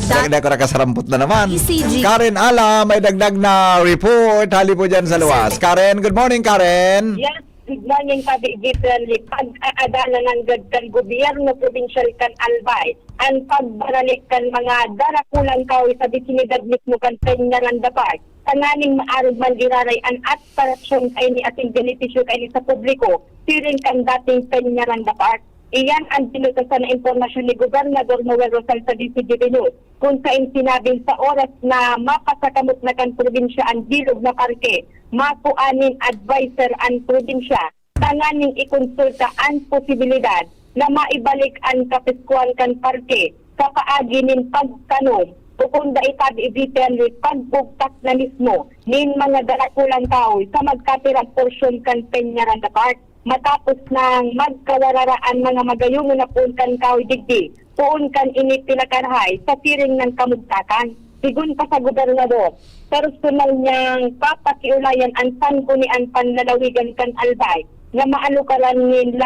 Dagdag ko nakasarampot na naman. ECG. Karen Ala, may dagdag na report. Hali po dyan sa luwas. Karen, good morning, Karen. Yes, good morning, Kabigitan. Pag-aadala ng gadkan gobyerno, provincial kan Albay, ang pagbaralik kan mga darakulang kawi sa bisinidad mismo kan Peñaranda Park. Tanganing maarog man diraray ang aspirasyon kay ni ating benepisyo kay ni sa publiko, siring kan dating Peñaranda Park. Iyan ang pinutasan na impormasyon ni Gobernador Noel Rosal sa DCGB News, kung saan sinabing sa oras na mapasakamot na kan probinsya ang bilog na parke, makuanin advisor ang probinsya, tanganing ikonsulta ang posibilidad na maibalik ang kapiskuan kan parke sa paagi nin pagtanong kung itabi ibitan ni pagbugtak na mismo nin mga darakulang tao sa magkatirang porsyon kan Peñaranda Park. Matapos nang magkawararaan mga magayungo na puun kan kahoy digdi, puun kan inipinakarhay sa tiring ng kamugtakan. Sigun pa sa gobernador, personal niyang papakiulayan ang sanggunian panlalawigan kan Albay na maalukaran ni 10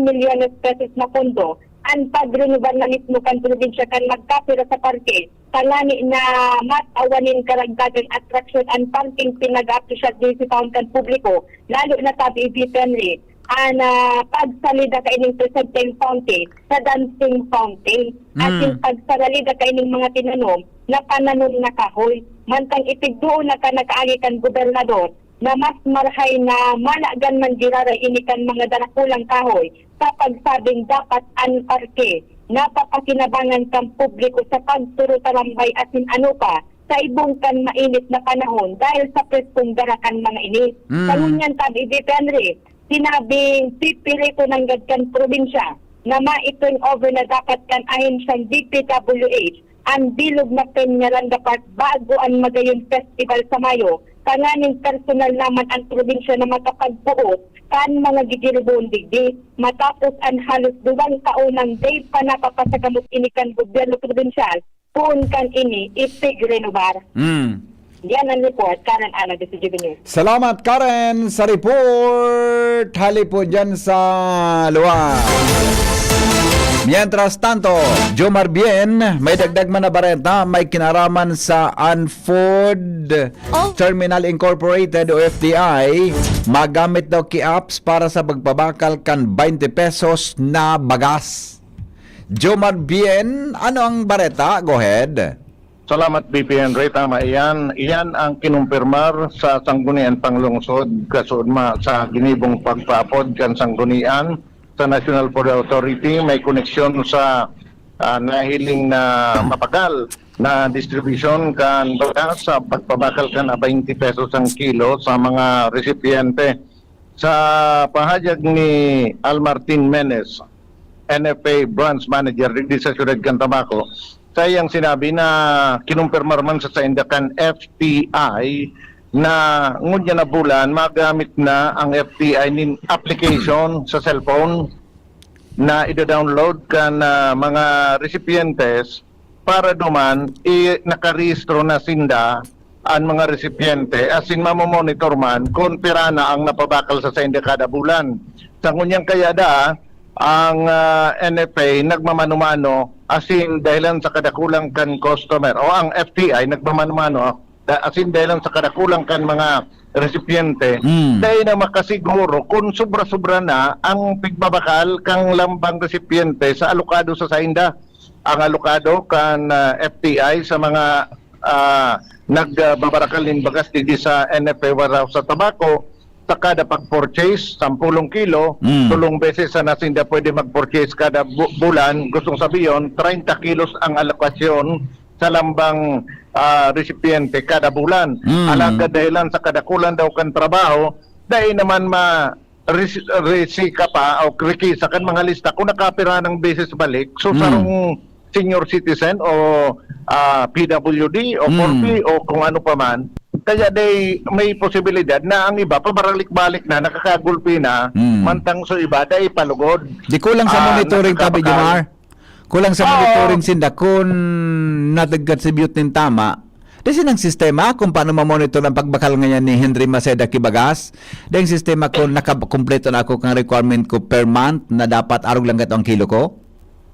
milyones pesos na pondo ang pagrenuban na mismo kan probinsya kan magkapira sa parke. Talani na matawanin karagdagan atraksyon ang parking pinag-appreciate din si taon kan publiko, lalo na tabi ibitanri ang pagsalida kaining presenteng fountain sa dancing fountain at yung pagsaralida kaining mga tinanom na pananom na kahoy. Mantang itigdoon na ka nakaagi kan gobernador na mas marhay na malagan man giraray inikan mga darakulang kahoy sa pagsabing dapat ang parke napapakinabangan kang publiko sa pagturo talambay asin ano pa sa ibong kan mainit na panahon dahil sa preskong darakan mga init. Kanunyan tabi Henry, sinabing pipirito ng gadkan probinsya na maito'y over na dapat kan ayon siyang DPWH ang bilog na Peñaranda Park bago ang Magayon Festival sa Mayo. Tanganing personal naman ang probinsya na makapagbuot kan mga gigiribon digdi. Matapos ang halos 2 taonang day pa napapasagamot inikan gobyerno provinsyal, kung kan ini ipig-renovar. Yan ang report, Karen Ana, DCGB News. Salamat, Karen, sa report. Hali po dyan sa luwas. Mientras tanto, Jomar Bien, may dagdag man na barenta, may kinaraman sa Unfood Terminal Incorporated o FTI, magamit daw ki-apps para sa pagpabakal kan 20 pesos na bagas. Jomar Bien, ano ang bareta? Go ahead. Salamat, BPN Ray. Tama iyan. Iyan ang kinumpirmar sa Sanggunian Panglungsod kasudma sa ginibong pagpaapod kan Sanggunian sa National Food Authority. May koneksyon sa nahiling na mapagal na distribution kan bagas sa pagpabakal kan 20 pesos ang kilo sa mga resipiente. Sa pahayag ni Al Martin Menes, NFA Branch Manager di sa Siyudad Cantabaco, sayang sinabi na kinumpirmar man sa Indakan FTI na ngunyan na bulan magamit na ang FTI nin application sa cellphone na ida-download kan mga recipientes para duman nakarehistro na sinda ang mga recipiente asin mamomonitor man kung pira na ang napabakal sa sinda kada bulan. Sa ngunyan kaya ang NFA nagmamanumano asin dahilan sa kadakulang kan customer o ang FTI nagmamano-mano asin dahilan sa kadakulang kan mga recipiente dahil na makasiguro kung sobra-sobra na ang pigbabakal kang lambang recipiente sa alokado sa sainda. Ang alokado kan FTI sa mga nagbabarakal ng bagas di sa NFA warehouse sa tabako sa kada pag-purchase 10 kilo, 3 beses sa nasinda pwede mag-purchase kada bulan. Gustong sabihin 30 kilos ang alokasyon sa lambang recipiente kada bulan. Alaga dahilan sa kadakulan daw kan trabaho dahil naman resika pa o krikisa kan mga lista kung nakapira ng beses balik. So sarong senior citizen o PWD o 4P o kung ano pa man. Kaya may posibilidad na ang iba pabalik-balik na nakakagulpi na mantang so iba dahil palugod. Di kulang sa monitoring tabi Jomar. Kulang sa monitoring sinda kung natag-contribute ng tama. Kasi ng sistema kung paano ma-monitor ang pagbakal ngayon ni Henry Maceda Kibagas. Dahil sistema kung nakakompleto na ako kang requirement ko per month na dapat arog lang gato ang kilo ko.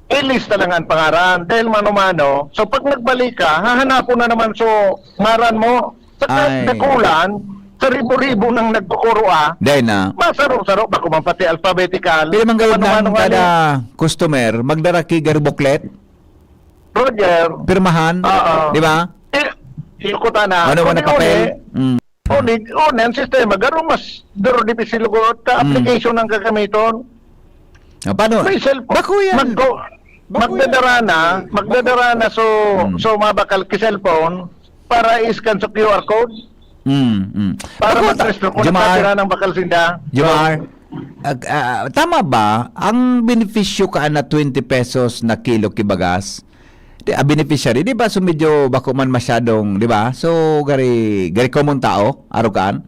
I-list na lang ang pangaran dahil mano-mano. So pag nagbalik ka, hahanapon na naman so ngaran mo. Sa kakulan, sa ribo-ribo nang nagkukuro Dahil na. Masaro-saro, bako man pati alphabetical. Pili man gawin na kada customer, magdaraki gariboklet. Roger. Pirmahan. Di ba? Ikutan na. Ano na papel? Ang sistema, garo mas daro di pisilugot ka application ng kakamiton. Paano? May cellphone. Bako yan. Magdadara na so mabakal ki cellphone para i-scan sa QR code. Para mag-resto kung nakatira ng bakal sinda. Jomar, tama ba ang benepisyo ka na 20 pesos na kilo kibagas? Beneficiary, di ba? So medyo bako man masyadong, di ba? So gari common tao, arukan.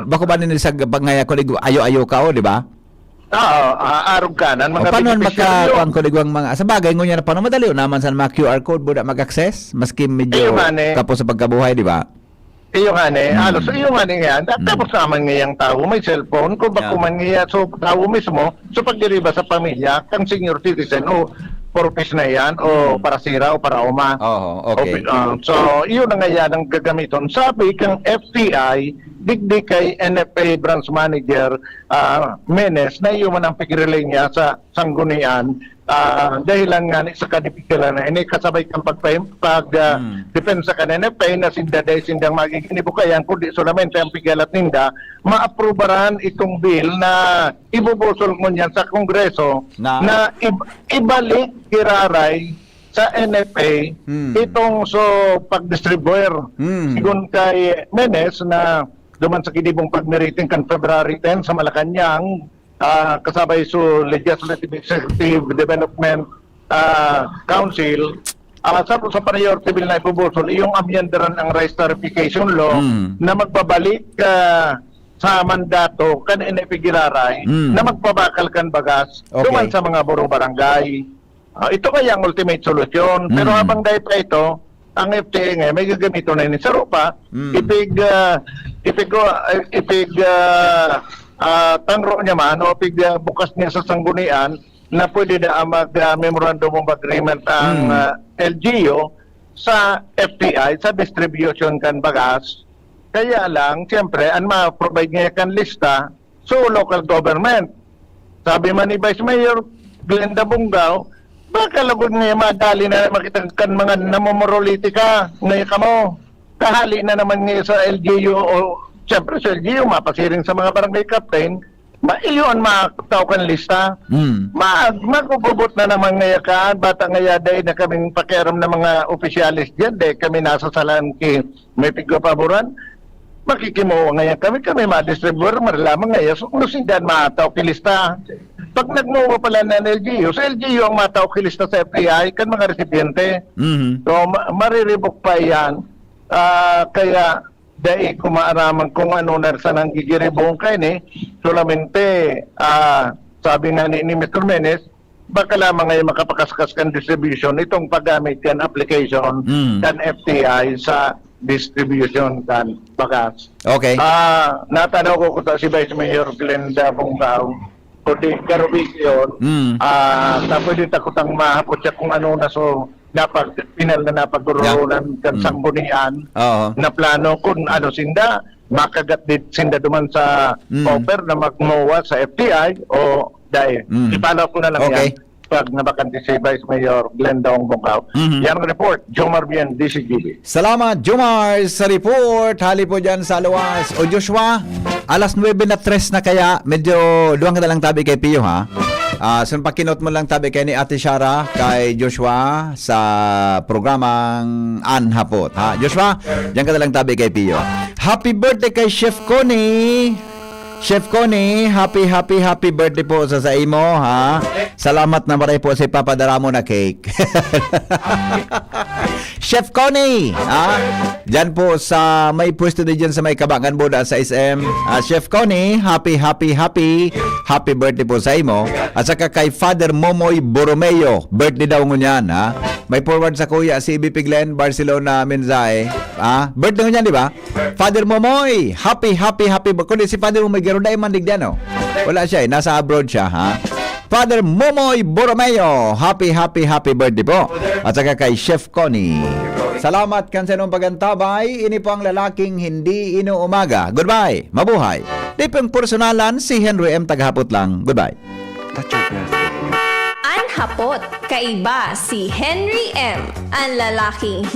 Bako ba din sa pangaya ko ayo-ayo ka o, di ba? Arog kanan mga paano magkakuang kuligwang mga sa bagay ngunya na paano madali naman sa mga QR code buda mag-access maski medyo kapos sa pagkabuhay, di ba? Iyo nga ni, halos iyo nga ni yan. Tapos naman ngayang tao may cellphone kung bako man ngaya so tao mismo so pagdiriba sa pamilya kang senior citizen o purpose na yan o para sira o para uma. Okay. So iyo na nga yan ang gagamiton. Sabi kang FTI digdi kay NFA branch manager Menes na iyo man ang pagrelay niya sa sanggunian dahilan nga sa kadipikilan na ini kasabay kang depensa ka ng NFA na sindang magiginibukayan kundi solamente ang pigalat ninda maaprobaran itong bill na ibubusol mo niyan sa Kongreso na ibalik kiraray sa NFA itong pag-distribuer sigun kay Menes na duman sa kinibong pagmeriting kan February 10 sa Malacanang kasabay sa Legislative Executive Development Council sa priority bill na ibubusol iyong amyendaran ang rice tarification law na magbabalik sa mandato kan NFA Giraray na magpabakal kan bagas duman sa mga burong barangay. Ito kaya ang ultimate solution pero habang dahil pa ito ang FTA nga may gagamito na ni Sarupa tanro niya man o bukas niya sa sanggunian na pwede na mag-memorandum of agreement ang LGU sa FTI sa distribution kan bagas. Kaya lang siyempre ang ma-provide niya kan lista so local government. Sabi man ni Vice Mayor Glenda Bungaw baka lagod nga madali na makita kan mga namomorolitika ngayon kamo. Kahali na naman nga sa LGU o siyempre sa LGU mapasiring sa mga barangay captain maiyon makatawkan lista. Magububot na naman ngayon ka bata ngayon dahil na kaming pakiaram na mga opisyalis dyan dahil kami nasa salan ki may pigpapaboran. Makikimo ngayon kami ma-distribuer marilamang ngayon so kung sindan matawak lista. Pag nagmuha pala ng LGU, sa LGU ang matawakilista sa FTI kan mga resipiente. So mariribok pa yan. Kaya dahil kumaaraman kung ano na sa nang gigiribong kayo solamente sabi nga ni Mr. Menes baka lamang ngayon makapakaskas kan distribution itong paggamit kan application kan FTI sa distribution kan bagas. Okay. Natanaw ko si Vice Mayor Glenda Bungaw kundi Garobisyon, tapos din takutang mahapot siya kung ano na so pinal na napagdurunan kan sanggunian na plano kung ano sinda makagat dit sinda duman sa offer na magmowa sa FTI o dahil ipalaw ko na lang yan pag nabakante si Vice Mayor Glenda Ongbongkaw. Yan ang report, Jomar Bien, DCGB. Salamat, Jomar, sa report. Hali po dyan sa luwas. O Joshua, alas 9:03 na kaya, medyo duwang ka na lang tabi kay Pio, ha? So pakinot mo lang tabi kay ni Ate Shara, kay Joshua, sa programang Anhapot, ha? Joshua, dyan ka na lang tabi kay Pio. Happy birthday kay Chef Connie! Chef Connie, happy birthday po sa imo, ha? Salamat na maray po sa ipapadara mo na cake. Chef Connie, ha? Diyan po sa may pwesto din dyan sa may Kabangan Boda sa SM. Chef Connie, happy birthday po sa imo. At saka kay Father Momoy Borromeo, birthday daw ngunyan, ha? May forward sa kuya si BP Glenn Barcelona Menzae, ha? Birthday ngunyan, di ba? Father Momoy, happy kundi si Father Momoy garo dai man digdano. Wala siya, nasa abroad siya, ha? Father Momoy Borromeo, happy birthday po. At saka kay Chef Connie. Salamat kansenong pagantabay. Ini po ang lalaking hindi inuumaga. Goodbye. Mabuhay. Di pong personalan si Henry M. Tagahapot lang. Goodbye. Anhapot, kaiba si Henry M. Ang lalaking